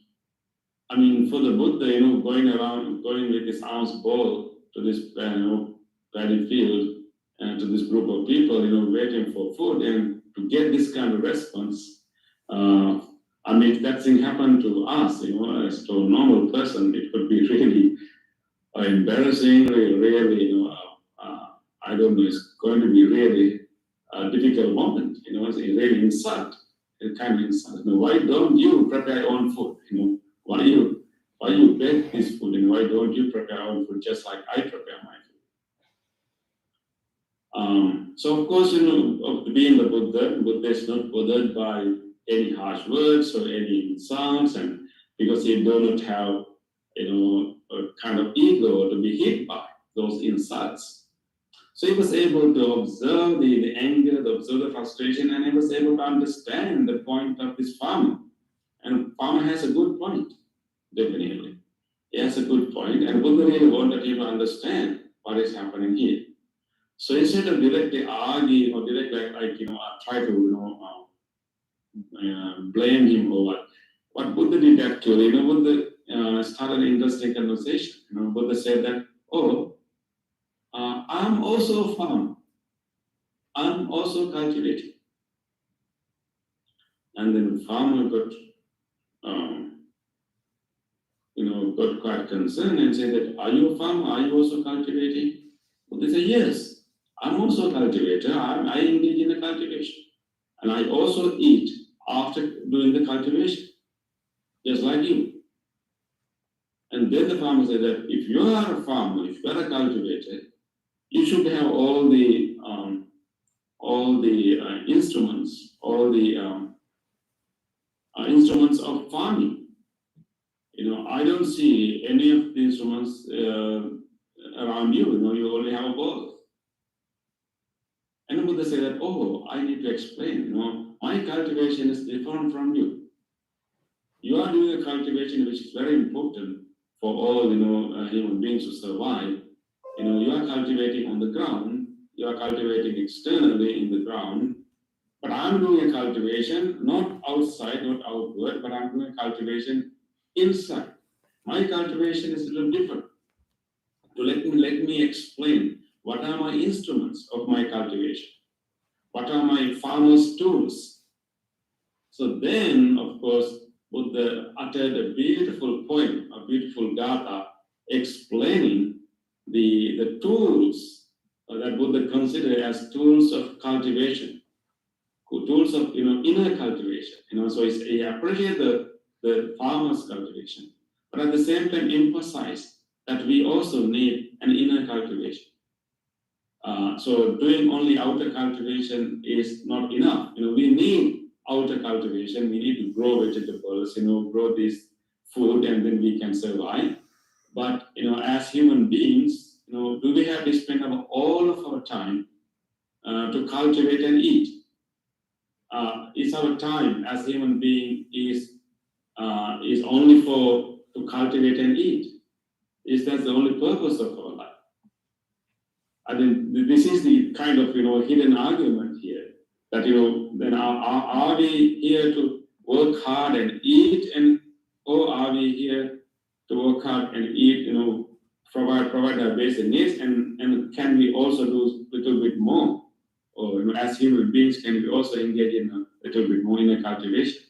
I mean, for the Buddha, going with his alms bowl to this paddy field and to this group of people, waiting for food, and to get this kind of response. I mean, if that thing happened to us, as to a normal person, it could be really embarrassing, really, I don't know, it's going to be really a difficult moment, it's a really insult, a kind of insult. Why don't you prepare your own food? Why you bake this food, and why don't you prepare your own food just like I prepare my food? So of course, being the Buddha is not bothered by any harsh words or any insults, and because he do not have, a kind of ego to be hit by those insults. So he was able to observe the anger, observe the frustration, and he was able to understand the point of this farmer. And farmer has a good point, definitely. He has a good point, and Buddha really wanted him to understand what is happening here. So instead of directly arguing or directly try to blame him or what Buddha did actually, Buddha started an interesting conversation. Buddha said that, I'm also a farmer. I'm also cultivating. And then the farmer got got quite concerned and said that, are you a farmer? Are you also cultivating? Well, they say, yes, I'm also a cultivator. I engage in the cultivation. And I also eat after doing the cultivation, just like you. And then the farmer said that if you are a farmer, if you are a cultivator, you should have all the instruments, all the instruments of farming. I don't see any of the instruments around you. You only have a bowl. And the Buddha said that, I need to explain. My cultivation is different from you. You are doing a cultivation which is very important for all human beings to survive. You are cultivating on the ground. You are cultivating externally in the ground. But I'm doing a cultivation not outside, not outward, but I'm doing a cultivation inside. My cultivation is a little different. So let me explain what are my instruments of my cultivation. What are my farmer's tools? So then, of course, Buddha uttered a beautiful poem, a beautiful gatha, explaining the tools that Buddha considered as tools of cultivation, tools of inner cultivation. So he appreciated the farmer's cultivation, but at the same time emphasized that we also need an inner cultivation. So doing only outer cultivation is not enough. We need outer cultivation. We need to grow vegetables, grow this food, and then we can survive. But as human beings, do we have to spend all of our time to cultivate and eat? Is our time as human being is only to cultivate and eat? Is that the only purpose of our life? I mean, this is the kind of hidden argument here that then are we here to work hard and eat, or are we here to work hard and eat, provide our basic needs, and can we also do a little bit more, or as human beings can we also engage in a little bit more in a cultivation?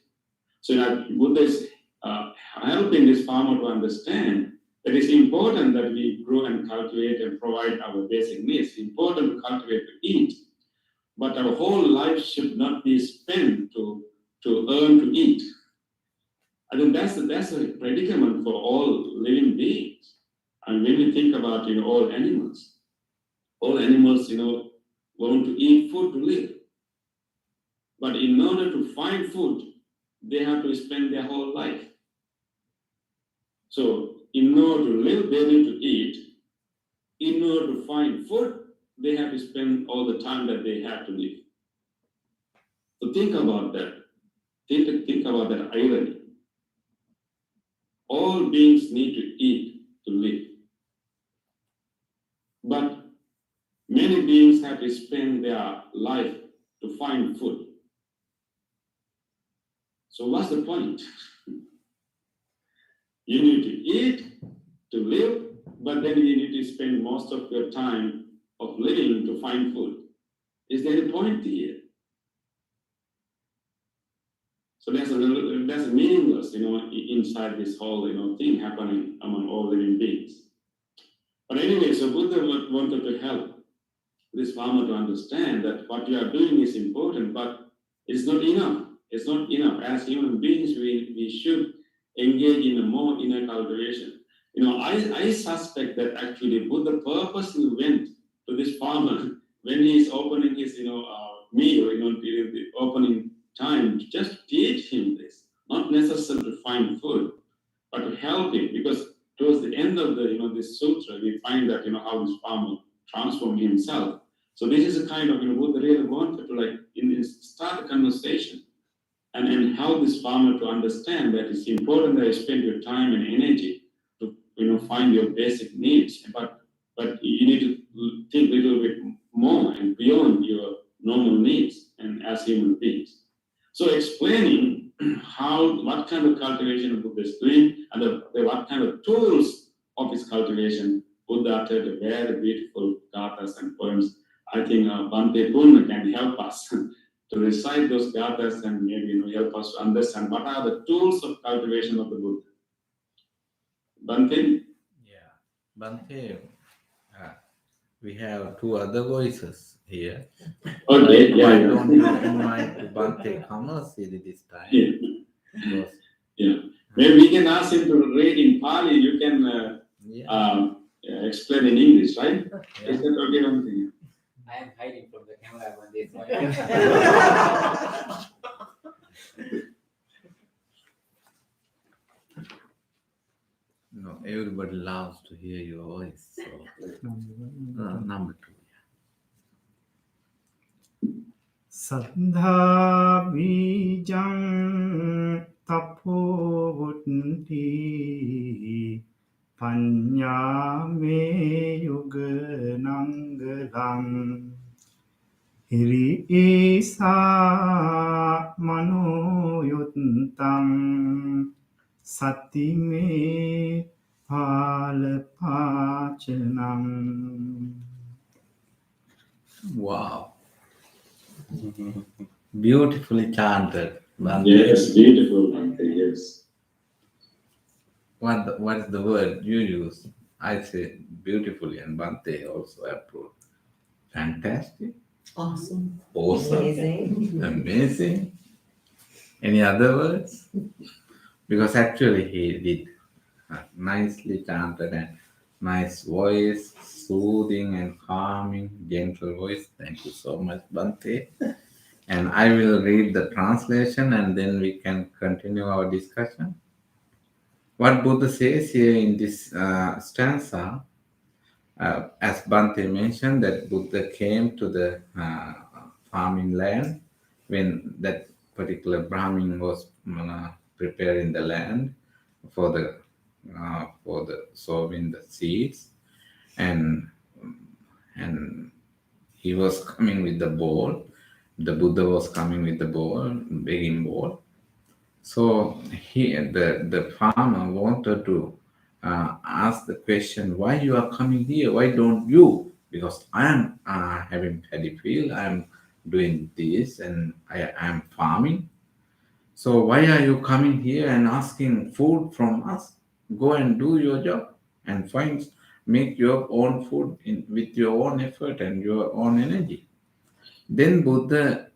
So that Buddha is helping this farmer to understand that it's important that we grow and cultivate and provide our basic needs. It's important to cultivate to eat, but our whole life should not be spent to earn to eat. I think that's a predicament for all living beings. And when we think about all animals want to eat food to live. But in order to find food, they have to spend their whole life. So in order to live, they need to eat. In order to find food, they have to spend all the time that they have to live. So think about that. Think about that irony. All beings need to eat to live. But many beings have to spend their life to find food. So what's the point? You need to eat to live, but then you need to spend most of your time of living to find food. Is there a point here? So that's meaningless, inside this whole, thing happening among all living beings. But anyway, so Buddha wanted to help this farmer to understand that what you are doing is important, but it's not enough. It's not enough. As human beings, we should engage in a more inner cultivation. I suspect that actually Buddha purposely went to this farmer when he is opening his, meal, during the opening time, to just teach him this, not necessarily to find food, but to help him, because towards the end of the, this sutra, we find that, how this farmer transformed himself. So this is a kind of, Buddha really wanted to start a conversation and help this farmer to understand that it's important that you spend your time and energy to, find your basic needs, but you need to think a little bit more and beyond your normal needs and as human beings. So explaining what kind of cultivation Buddha is doing and what kind of tools of his cultivation, Buddha uttered very beautiful gathas and poems. I think Bhante Purna can help us to recite those gathas and maybe help us to understand what are the tools of cultivation of the Buddha. Bhante? Yeah, Bante, we have two other voices here. Okay, Why yeah. don't you invite Bante Kamasiri this time? Yeah. Because, Yeah. Maybe we can ask him to read in Pali. You can yeah, explain in English, right? yeah. Is that okay, Bhante? I am hiding from the camera one day, so No, everybody loves to hear your voice. So, number two. Saddha bijang tapovutti panya me yuga nangalang hiri isa manoyuttang sati me palapachanam. Wow. Beautifully chanted. Bhante. Yes, beautiful, Bhante, yes. What is the word you use? I say beautifully, and Bhante also approved. Fantastic. Awesome. Awesome. Amazing. Amazing. Any other words? Because actually he did nicely chanted and nice voice, soothing and calming, gentle voice. Thank you so much, Bhante. And I will read the translation and then we can continue our discussion. What Buddha says here in this stanza, as Bhante mentioned, that Buddha came to the farming land when that particular Brahmin was preparing the land for the sowing the seeds, and he was coming with the bowl. The Buddha was coming with the bowl, begging bowl. So the farmer wanted to ask the question, why you are coming here? Why don't you? Because I am having paddy field. I am doing this, and I am farming. So why are you coming here and asking food from us? Go and do your job and make your own food with your own effort and your own energy. Then Buddha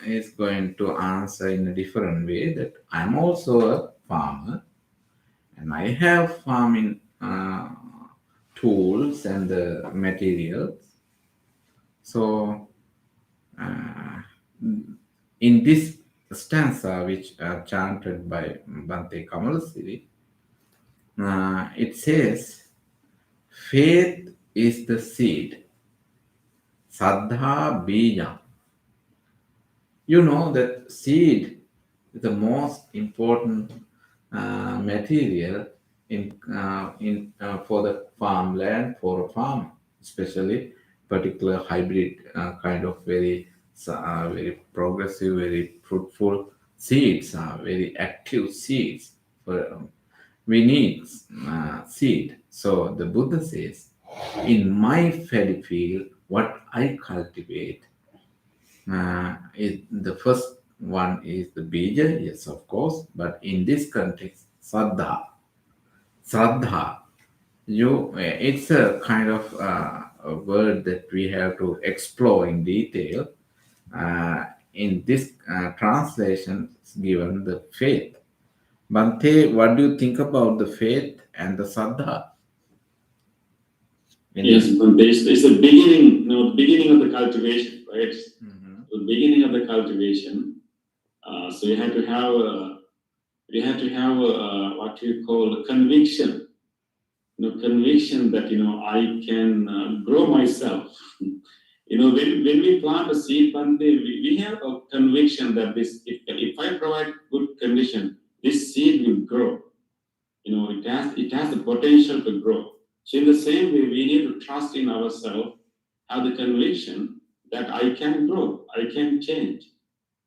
is going to answer in a different way that I'm also a farmer and I have farming tools and the materials. So in this stanza, which are chanted by Bhante Kamalasiri, it says, faith is the seed, saddha bija. You know that seed is the most important material in for the farmland for a farm, especially particular hybrid kind of very progressive, very fruitful seeds are very active seeds. For we need seed. So the Buddha says, in my paddy field, what I cultivate the first one is the bija, yes, of course, but in this context, Sraddha, it's a kind of a word that we have to explore in detail. In this translation, it's given the faith. Bante, what do you think about the faith and the Saddha? Yes, but it's the beginning, beginning of the cultivation, right? Mhm. The beginning of the cultivation. So you have to have what we call conviction. Conviction that I can grow myself. When we plant a seed, Bante, we have a conviction that this, if I provide good condition, this seed will grow. It has the potential to grow. So in the same way, we need to trust in ourselves, have the conviction that I can grow, I can change.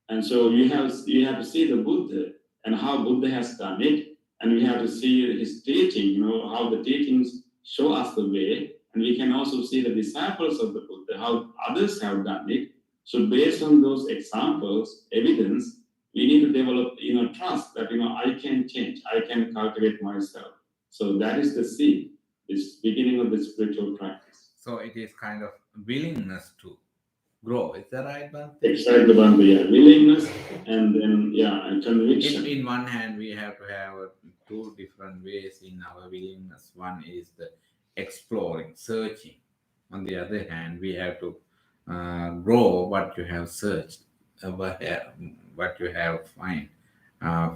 And so you have to see the Buddha and how Buddha has done it, and we have to see his teaching, how the teachings show us the way, and we can also see the disciples of the Buddha, how others have done it. So based on those examples, evidence, we need to develop, trust that I can change, I can cultivate myself. So that is the seed, this beginning of the spiritual practice. So it is kind of willingness to grow. Is that right, Bhante? Exactly, Bhante, yeah. Willingness and then and conviction. In one hand, we have to have two different ways in our willingness. One is the exploring, searching. On the other hand, we have to grow what you have searched, what you have find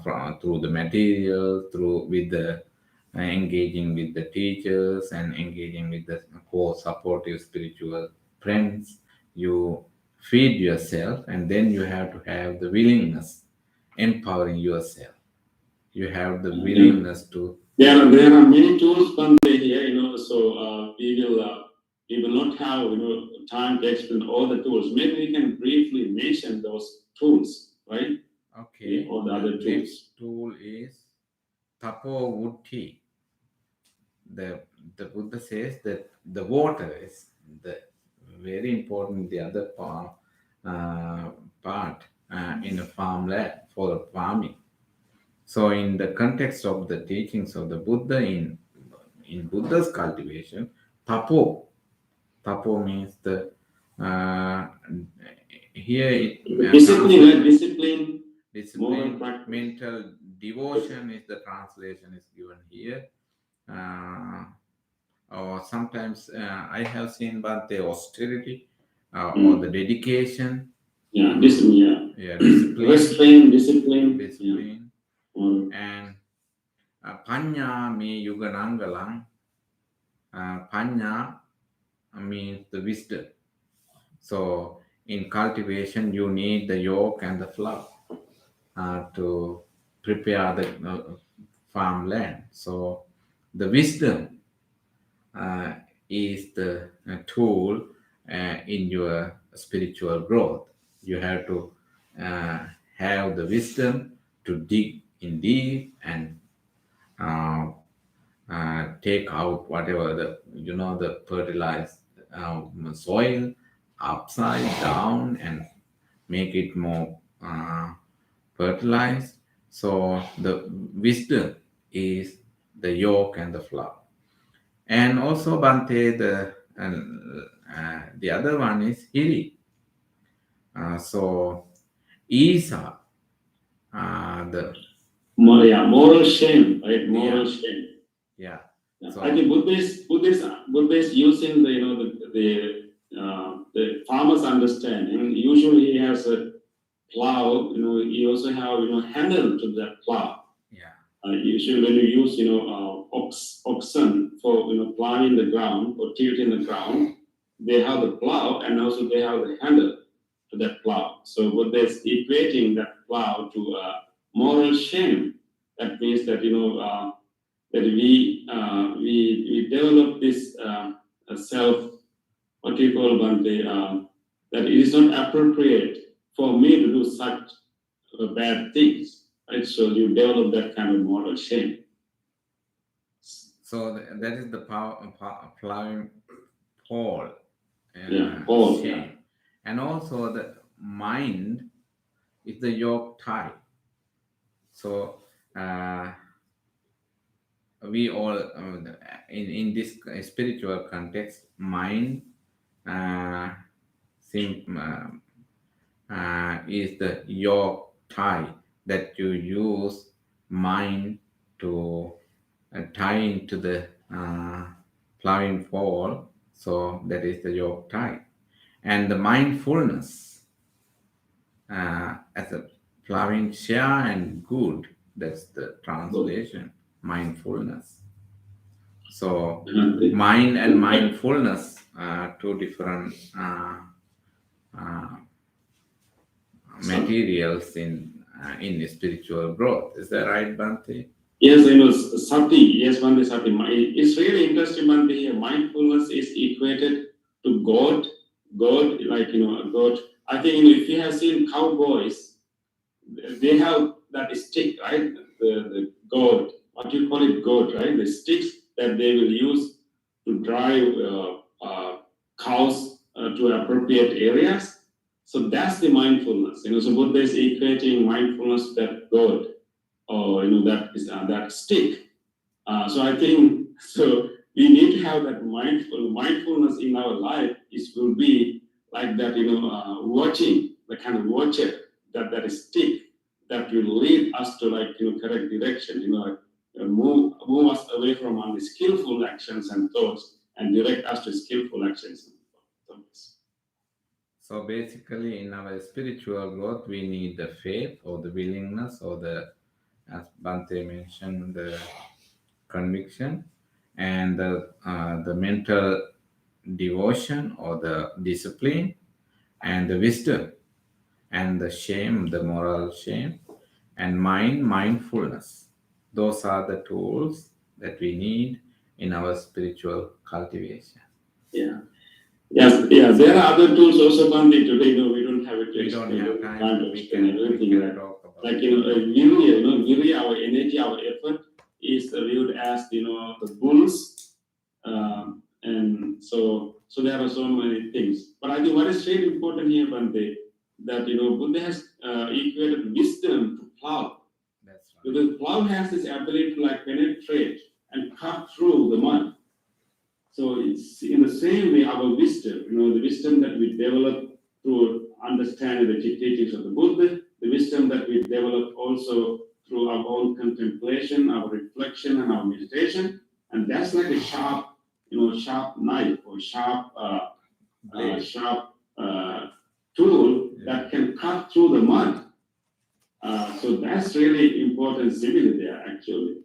from through the material, through with the engaging with the teachers and engaging with the core supportive spiritual friends. You feed yourself, and then you have to have the willingness, empowering yourself. You have the willingness to. There are many tools Bhante here, so we will not have time to explain all the tools. Maybe we can briefly mention those tools, right? Okay. All the other tools. Next tool is tapo vutti. The Buddha says that the water is the very important. The other part in a farmland for farming. So, in the context of the teachings of the Buddha in Buddha's cultivation, tapo means the here it Discipline, discipline, moral discipline, practice. mental devotion is the translation is given here. Or sometimes I have seen but the austerity or the dedication. Yeah, discipline. Yeah, discipline. Restraint, discipline. Discipline. Yeah. And panya me yuganangalang. Panya means the wisdom. So in cultivation, you need the yoke and the flour to prepare the farmland. So the wisdom is the tool in your spiritual growth. You have to have the wisdom to dig in deep and take out whatever the fertilized soil upside down and make it more fertilized. So the wisdom is the yolk and the flour. And also Bante, the other one is Hiri. So Isa, the Moral shame, right? Moral shame. Yeah. So, I think Buddha is using the farmer's understanding. Usually he has plow, you also have, handle to that plow. Yeah. Usually when you use, oxen for, plowing the ground or tilting the ground, they have the plow and also they have the handle to that plow. So what they're equating that plow to a moral shame. That means that, that we develop this self, what you call Bhante, that it is not appropriate for me to do such bad things, right? So you develop that kind of moral shame. So that is the plowing pole. Pole, shame. And also the mind is the yoke tie. So we all in this spiritual context, mind is the yoke tie that you use mind to tie into the plowing pole. So that is the yoke tie. And the mindfulness as a plowing share and good. That's the translation. Mindfulness. So mind and mindfulness are two different materials in spiritual growth. Is that right, Bhante? Yes, I know. Sati, yes, Bhante, Sati. It's really interesting, Bhante, here. Mindfulness is equated to God. God, like, God. I think, if you have seen cowboys, they have that stick, right? The goad, what you call it, goad, right? The sticks that they will use to drive cows to appropriate areas. So that's the mindfulness. So Buddha is equating mindfulness to that goad, or that is that stick. So I think so. We need to have that mindfulness in our life. It will be like that, watching, the kind of watcher that stick that will lead us to, like, correct direction. Move us away from unskillful actions and thoughts and direct us to skillful actions and thoughts. So basically, in our spiritual growth, we need the faith or the willingness or the, as Bhante mentioned, the conviction and the mental devotion or the discipline and the wisdom and the shame, the moral shame, and mindfulness. Those are the tools that we need in our spiritual cultivation. Yeah. Yes, yeah. There are other tools also, Bhante. Today, we don't have it. We don't have time. To We explain everything. can talk about like, virya, our energy, our effort is viewed as, the bulls, and so there are so many things. But I think what is very important here, Bhante, that Buddha has equated wisdom to plow. That's right. Because plow has this ability to, like, penetrate and cut through the mud. So it's in the same way our wisdom, the wisdom that we develop through understanding the teachings of the Buddha, the wisdom that we develop also through our own contemplation, our reflection, and our meditation, and that's like a sharp, sharp knife or sharp tool that can cut through the mud. So that's really important simile there, actually.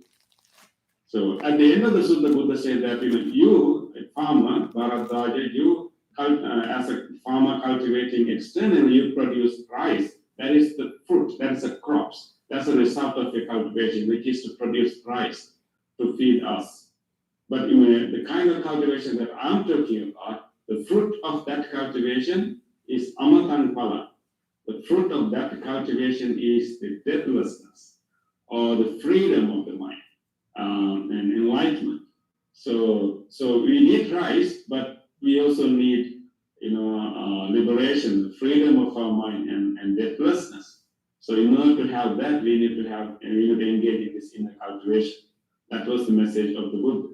So at the end of the sutta, Buddha said that, you, a farmer, Bharadwaja, you, as a farmer cultivating externally, you produce rice. That is the fruit, that is the crops. That's the result of your cultivation, which is to produce rice to feed us. But the kind of cultivation that I'm talking about, the fruit of that cultivation is amatan pala. The fruit of that cultivation is the deathlessness or the freedom of the mind. And enlightenment. So we need rice, but we also need, liberation, the freedom of our mind, and deathlessness. So in order to have that, we need to engage in this inner cultivation. That was the message of the Buddha.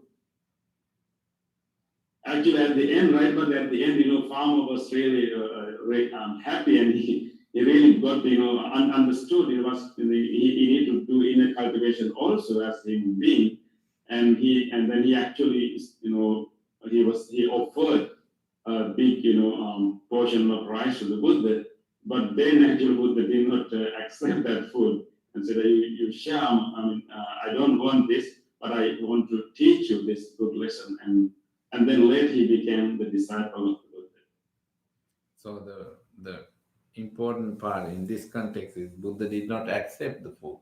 Actually, at the end, right? But at the end, farmer was really happy, and he really got, understood. He needed to do inner cultivation also as a human being, and then he actually, he offered a big, portion of rice to the Buddha. But then actually Buddha did not accept that food and said, you sham, I don't want this, but I want to teach you this good lesson. And then later he became the disciple of the Buddha. So the important part in this context is Buddha did not accept the food.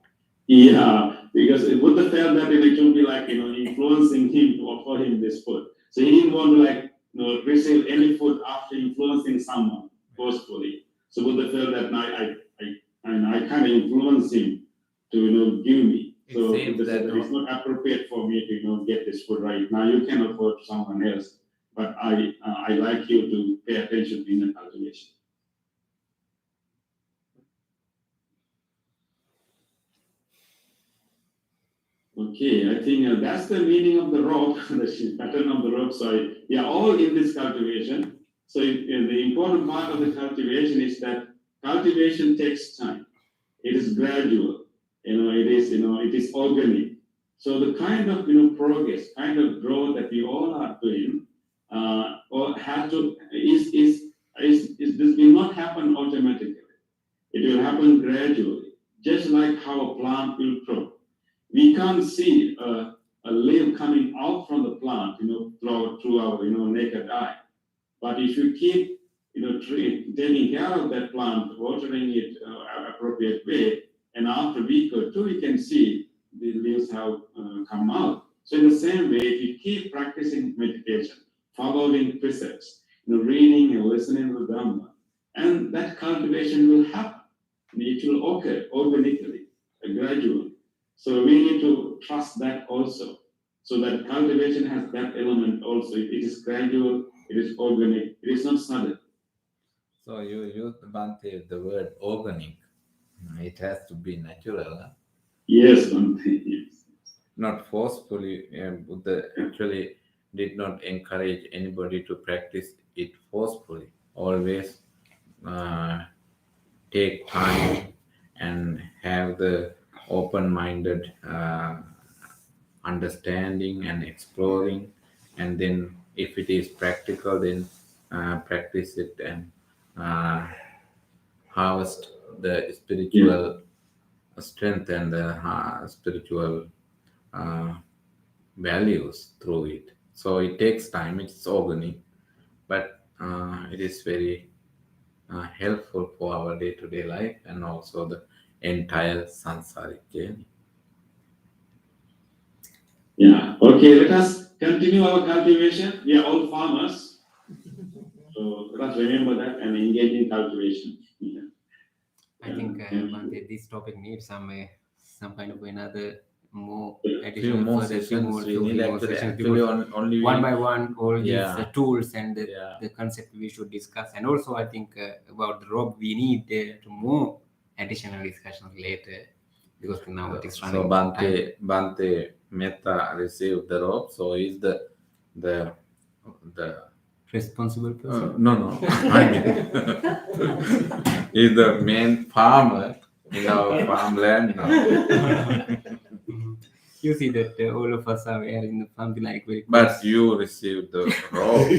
Yeah, because Buddha felt that it would be like, influencing him to offer him this food. So he didn't want to receive any food after influencing someone forcefully. So Buddha felt that now I kind of influence him to give me. It So seems Buddha said that it's not appropriate for me to get this food right now. You can offer to someone else, but I like you to pay attention to inner cultivation. Okay, I think that's the meaning of the rope, the pattern of the rope. So we are all in this cultivation. So the important part of the cultivation is that cultivation takes time. It is gradual. It is organic. So the kind of progress, kind of growth that we all are doing, or have to this will not happen automatically. It will happen gradually, just like how a plant will grow. We can't see a leaf coming out from the plant, through our, naked eye. But if you keep, taking care of that plant, watering it appropriate way, and after a week or two, you can see the leaves have come out. So in the same way, if you keep practicing meditation, following precepts, reading and listening to the Dhamma, and that cultivation will happen. It will occur organically, gradually. So we need to trust that also. So that cultivation has that element also. It is gradual, it is organic, it is not sudden. So you used, Bhante, the word organic. It has to be natural, huh? Yes, Bhante, yes. Not forcefully. Buddha actually did not encourage anybody to practice it forcefully. Always take time and have the open-minded understanding and exploring, and then if it is practical, then practice it and harvest the spiritual strength and the spiritual uh, values through it. So it takes time, it's organic, but it is very helpful for our day-to-day life and also the entire sansaric journey. Yeah, okay, let us continue our cultivation. We are all farmers. So let us remember that and engage in cultivation. Yeah. I think Bhante, this topic needs some kind of another more additional Few more further sessions. We need few more actually sessions, actually because only one by one all these Yeah. tools and Yeah. the concept we should discuss, and also I think about the rope we need to more additional discussions later, because now it is running So out of time. Bhante Metta received the robe. So he's the Responsible person. no. I mean, he's the main farmer in our farmland now. You see that all of us are wearing something like very But you received the robe.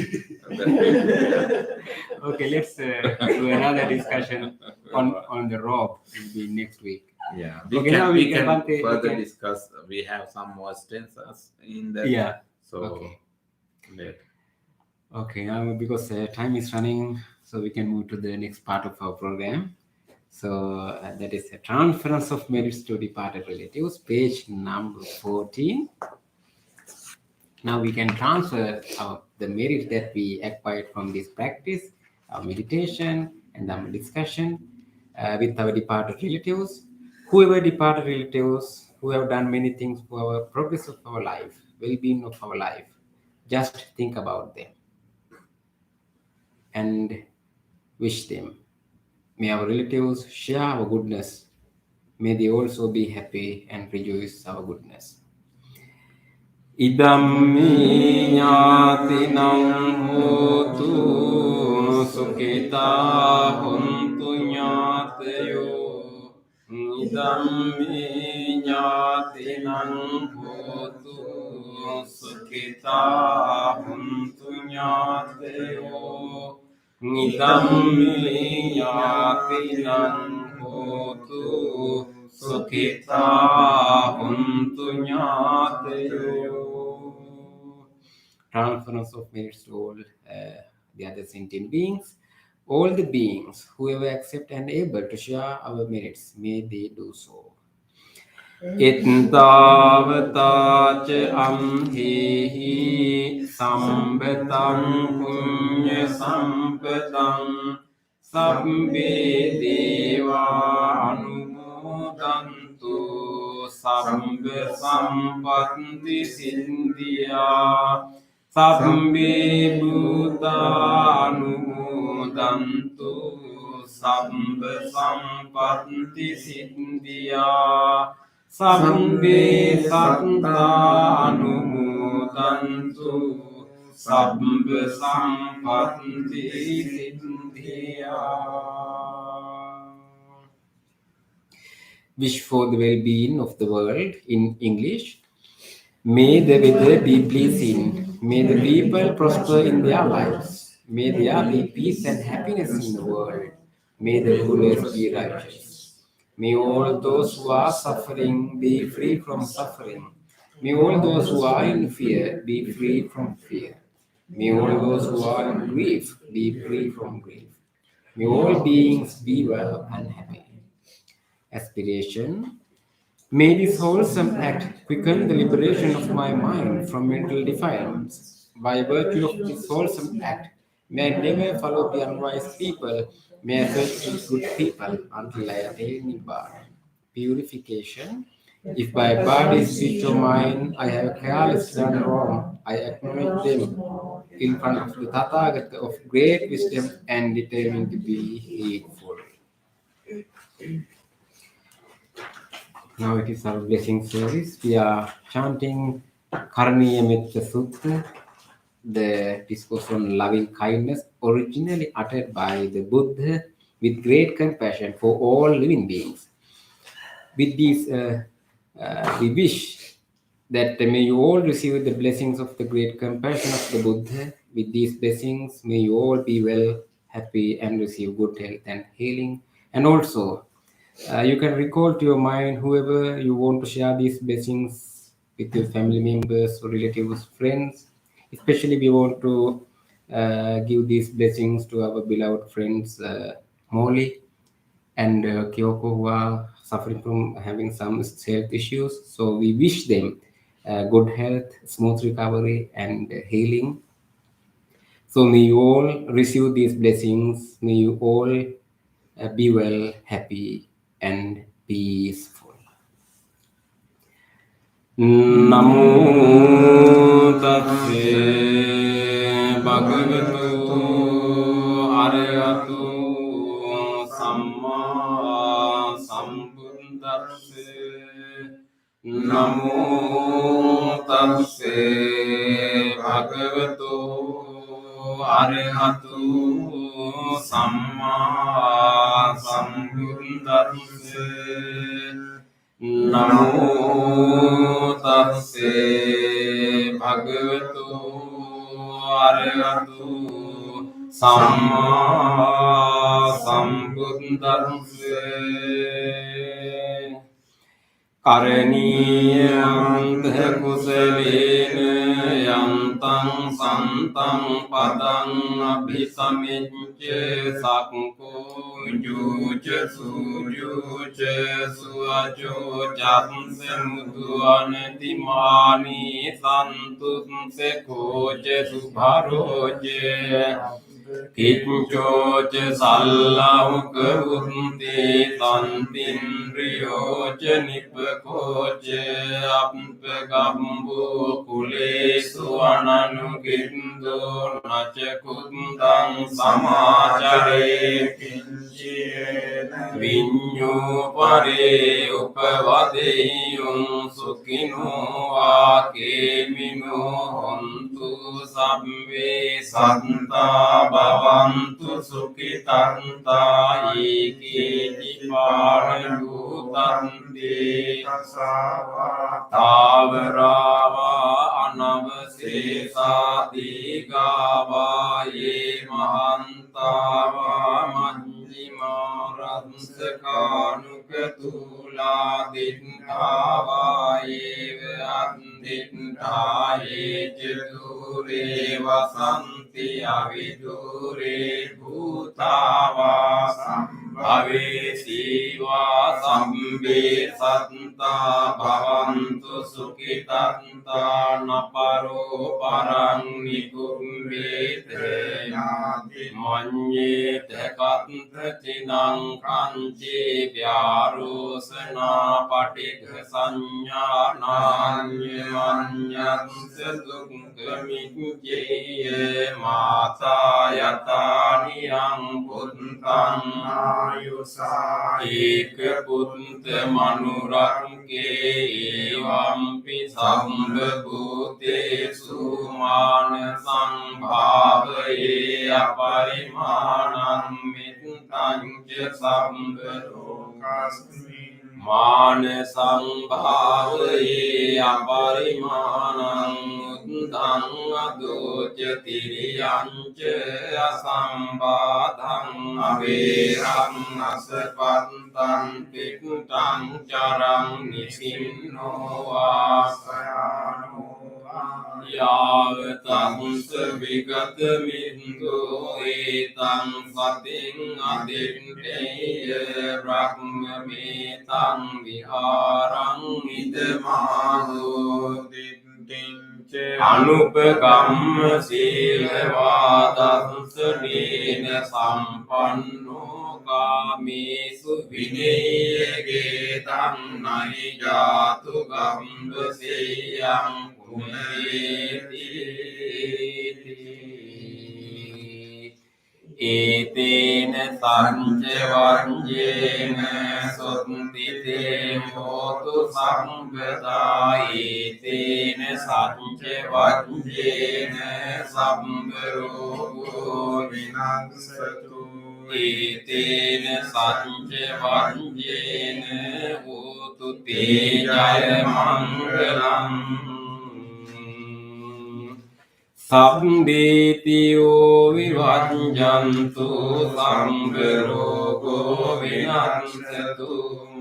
Okay, let's do another discussion on the rope. Will be next week. Yeah, Okay, now we can Bhante, further we can- discuss. We have some more stanzas in that. Yeah. So Okay. let- Okay, now because time is running, so we can move to the next part of our program. So that is a transference of merits to departed relatives, page number 14. Now we can transfer the merit that we acquired from this practice, our meditation and our discussion with our departed relatives. Whoever departed relatives who have done many things for our progress of our life, well-being of our life, just think about them and wish them. May our relatives share our goodness. May they also be happy and rejoice our goodness. Idammi ñātinam hotu sukhita hontu ñātayo. Idammi ñātinam hotu sukhita hontu ñātayo. Idammi ඥාතිනං හෝතු සුඛිතා හොන්තු ඥාතයෝ. Transference of merits to all the other sentient beings. All the beings, whoever accept and able to share our merits, may they do so. Ittavatac amhehi sambetam punya sampadam sabbe deva anumodantu sabbe sampatti sindhya sabbe bhuta anumodantu sabbe sampatti sindhya sabbe satta anumodantu sabbe sampatti siddhya. Wish for the well-being of the world in English. May the weather be pleasing. May the people prosper in their lives. May there be peace and happiness in the world. May the rulers be righteous. May all those who are suffering be free from suffering. May all those who are in fear be free from fear. May all those who are in grief be free from grief. May all beings be well and happy. Aspiration. May this wholesome act quicken the liberation of my mind from mental defilements. By virtue of this wholesome act, may I never follow the unwise people. May I search good people until I attain Nibbana. Purification. If by body, speech, or mind I have carelessly done wrong, I acknowledge them in front of the Tathagata of great wisdom and determined to be heedful. Now it is our blessing service. We are chanting Karaniya Metta Sutta, the discourse on loving kindness, originally uttered by the Buddha with great compassion for all living beings. With these, we wish that may you all receive the blessings of the great compassion of the Buddha. With these blessings, may you all be well, happy, and receive good health and healing. And also, you can recall to your mind whoever you want to share these blessings with your family members or relatives, friends. Especially, we want to give these blessings to our beloved friends Molly and Kyoko, who are suffering from having some health issues. So we wish them good health, smooth recovery, and healing. So may you all receive these blessings. May you all be well, happy, and peaceful. Namo tasse bhagavato arahato samma sambuddhasse. Namo tasse bhagavato arahato samma sambuddhasse. Namo tasse bhagavato arahato samma sambuddhasse. Karaniyantha kusalena yantam santam padam abhisamicca sakko juca sujuca suaco janse muduanatimani santut sekoca subharoca Kincoca sallauka unti tantindriyoca nipakoca appagambu kulesu ananugindo naca kundang samacare Vinyo pare upavadeyum sukino akemino hontu sabbe santa bhavantu sukhitanta eke jipananutanti tavarava anavasesa digava ye mahantava manjima සංසකානුකතුලා දිට්ඨාවායේව අන්දිට්ඨායේ චතුරේ වසන්ති අවිදුරේ භූතාවා සම්භවේසීවා සම්බේ සත්තා භවන්තු සුඛිතත්තා නපරෝ පරං නිකුම්බේත නාති මඤ්ඤේත කත්ථචිනං කංචේ ව්‍යාරෝසනා පටිඝ සංඥානාඤ්ඤමඤ්ඤස්ස දුක්ඛමිච්ඡේය මාතා යතානියං පුත්තං ආයුසා ඒක පුත්ත මනුරක්කේ එවම්පි සම්බ භූතේසු මාන සංභාවයේ අපරිමාණං මිත්තං ච සම්බ ලෝකස්මි මාන සංභාවයේ අපරිමාණං උත්තං අදෝච තිරියං ච අසම්බාධං අවේරං අසපත්තං පිට්ඨං චරං නිසින්නෝ වාසයානෝ යාවතංස විගත මින්දෝ ඒතං සතින් අදිත්තේය බ්‍රහ්මමේතං විහාරං ඉදමාහෝ දිට්ඨිංච අනුපගම්ම සීලවාදංසනේන සම්පන්නෝ කාමේසු විනේයගේ තං නහි ජාතු ගම්බසේයං පුනේති ඒතේන සංච වඤ්ඤේන සොත්තිතේ හෝතු සම්පදා ඒතේන සංච වඤ්ඤේන සම්බරෝගෝ විනාශතු ඒතේන සංච වඤ්ඤේන හෝතු තේ ජය මංගලං සම්බේතියෝ විවජ්ජන්තු සම්බරෝගෝ විනස්සතු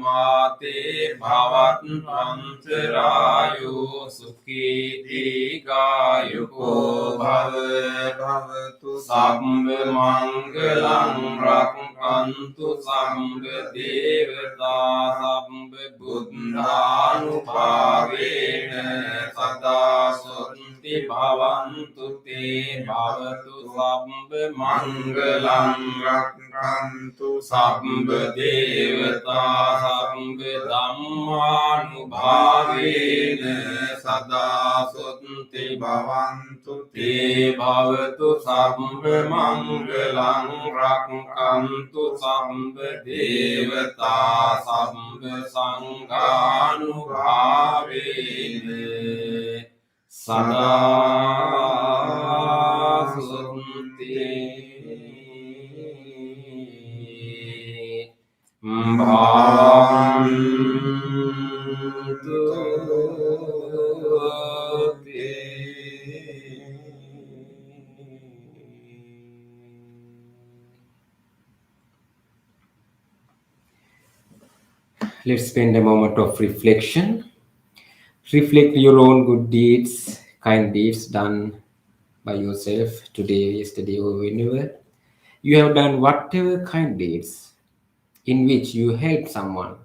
මාතේ භවත්වන්තරායෝ සුඛී දීඝායුකෝ භවතු සම්බ මංගලං රක්ඛන්තු සම්බ දේවතා සම්බ බුද්ධානුභාවේන සදා සොත්ති භවන්තු තේ භවතු සම්බ මංගලං රක්ඛන්තු සම්බ දේවතා සම්බ ධම්මානුභාවේන සදා සොත්ති භවන්තු තේ භවතු සම්බ මංගලං රක්ඛන්තු සම්බ දේවතා සම්බ සංඝානුභාවේන සදා සොත්ති භවන්තු Let's spend a moment of reflection. Reflect your own good deeds, kind deeds done by yourself today, yesterday, or whenever. You have done whatever kind deeds in which you helped someone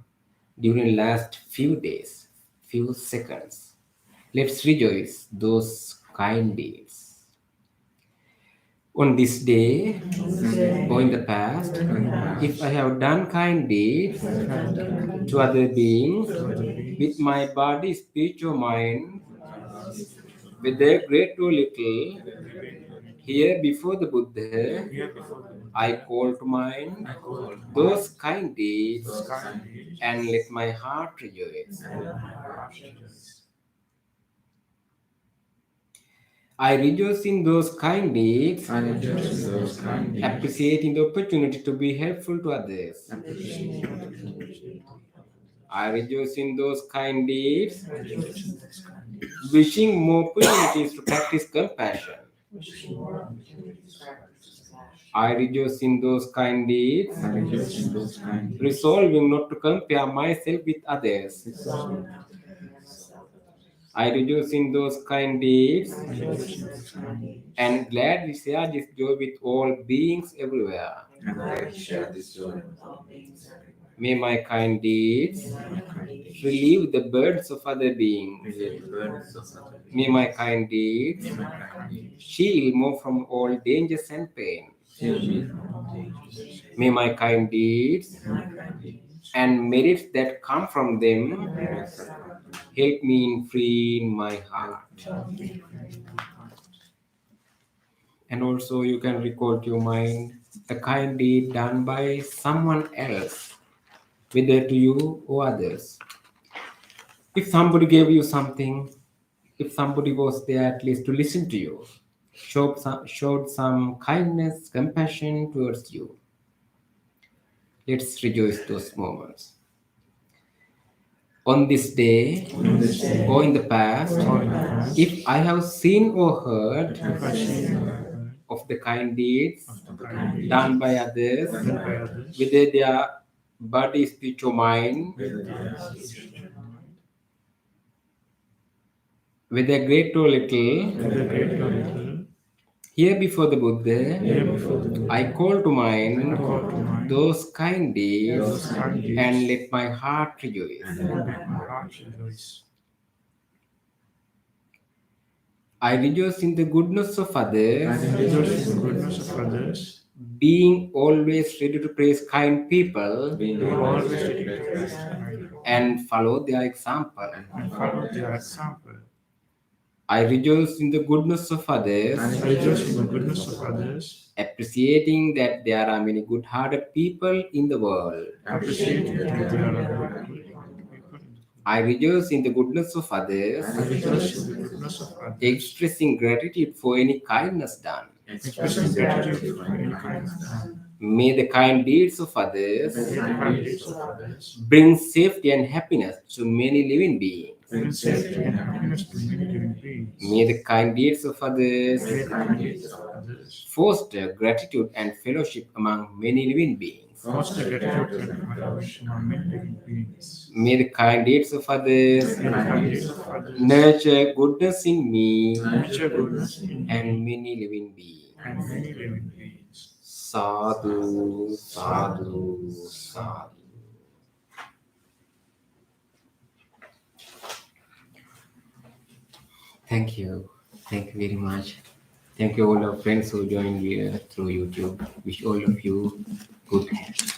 during the last few days, few seconds. Let's rejoice those kind deeds. On this day or in the past, if I have done kind deeds to other beings with my body, speech, or mind, whether great or little, here before the Buddha, I call to mind those kind deeds and let my heart rejoice. I rejoice in those kind deeds, appreciating the opportunity to be helpful to others. I rejoice in those kind deeds, wishing more opportunities to practice compassion. I rejoice in those kind deeds, I rejoice in those kind deeds, resolving not to compare myself with others. resolving I rejoice in those kind deeds I rejoice in those kind deeds, and gladly share this joy with all beings everywhere. and I share this joy with all beings everywhere. May my kind deeds My kind deeds relieve the burdens of other beings. relieve the burdens of other beings. May my kind deeds May my kind deeds shield more from all dangers and pain. shield me from all dangers. May my kind deeds May my kind deeds and merits that come from them merits that come from help me in freeing my heart. And also you can recall to your mind a kind deed done by someone else, whether to you or others. If somebody gave you something, if somebody was there at least to listen to you, showed some kindness, compassion towards you, let's rejoice those moments. On this day, or in the past, if I have seen or heard of the kind deeds done by others, whether they are body, speech, or mind, whether great or little, here before the Buddha, I call to mind those kind deeds and let my heart rejoice. I rejoice in the goodness of others, being always ready to praise kind people being always ready to praise and follow their example. and follow their example. I rejoice in the goodness of others, I rejoice in the goodness of others, appreciating that there are many good-hearted people in the world. appreciating that there are good people. I rejoice in the goodness of others, I rejoice in the goodness of others, expressing gratitude for any kindness done. expressing gratitude for any kindness done. May the kind deeds of others May the kind deeds of others bring safety and happiness to many living beings. bring safety and happiness to many living beings. May the kind deeds of others May the kind deeds of others foster gratitude and fellowship among many living beings. foster gratitude and fellowship among many living beings. May the kind deeds of others May the kind deeds of others nurture goodness in me nurture goodness in me and many living beings. and many living beings. Sadhu, sadhu, sadhu. Thank you. Thank you very much. Thank you all our friends who joined here through YouTube. Wish all of you good health.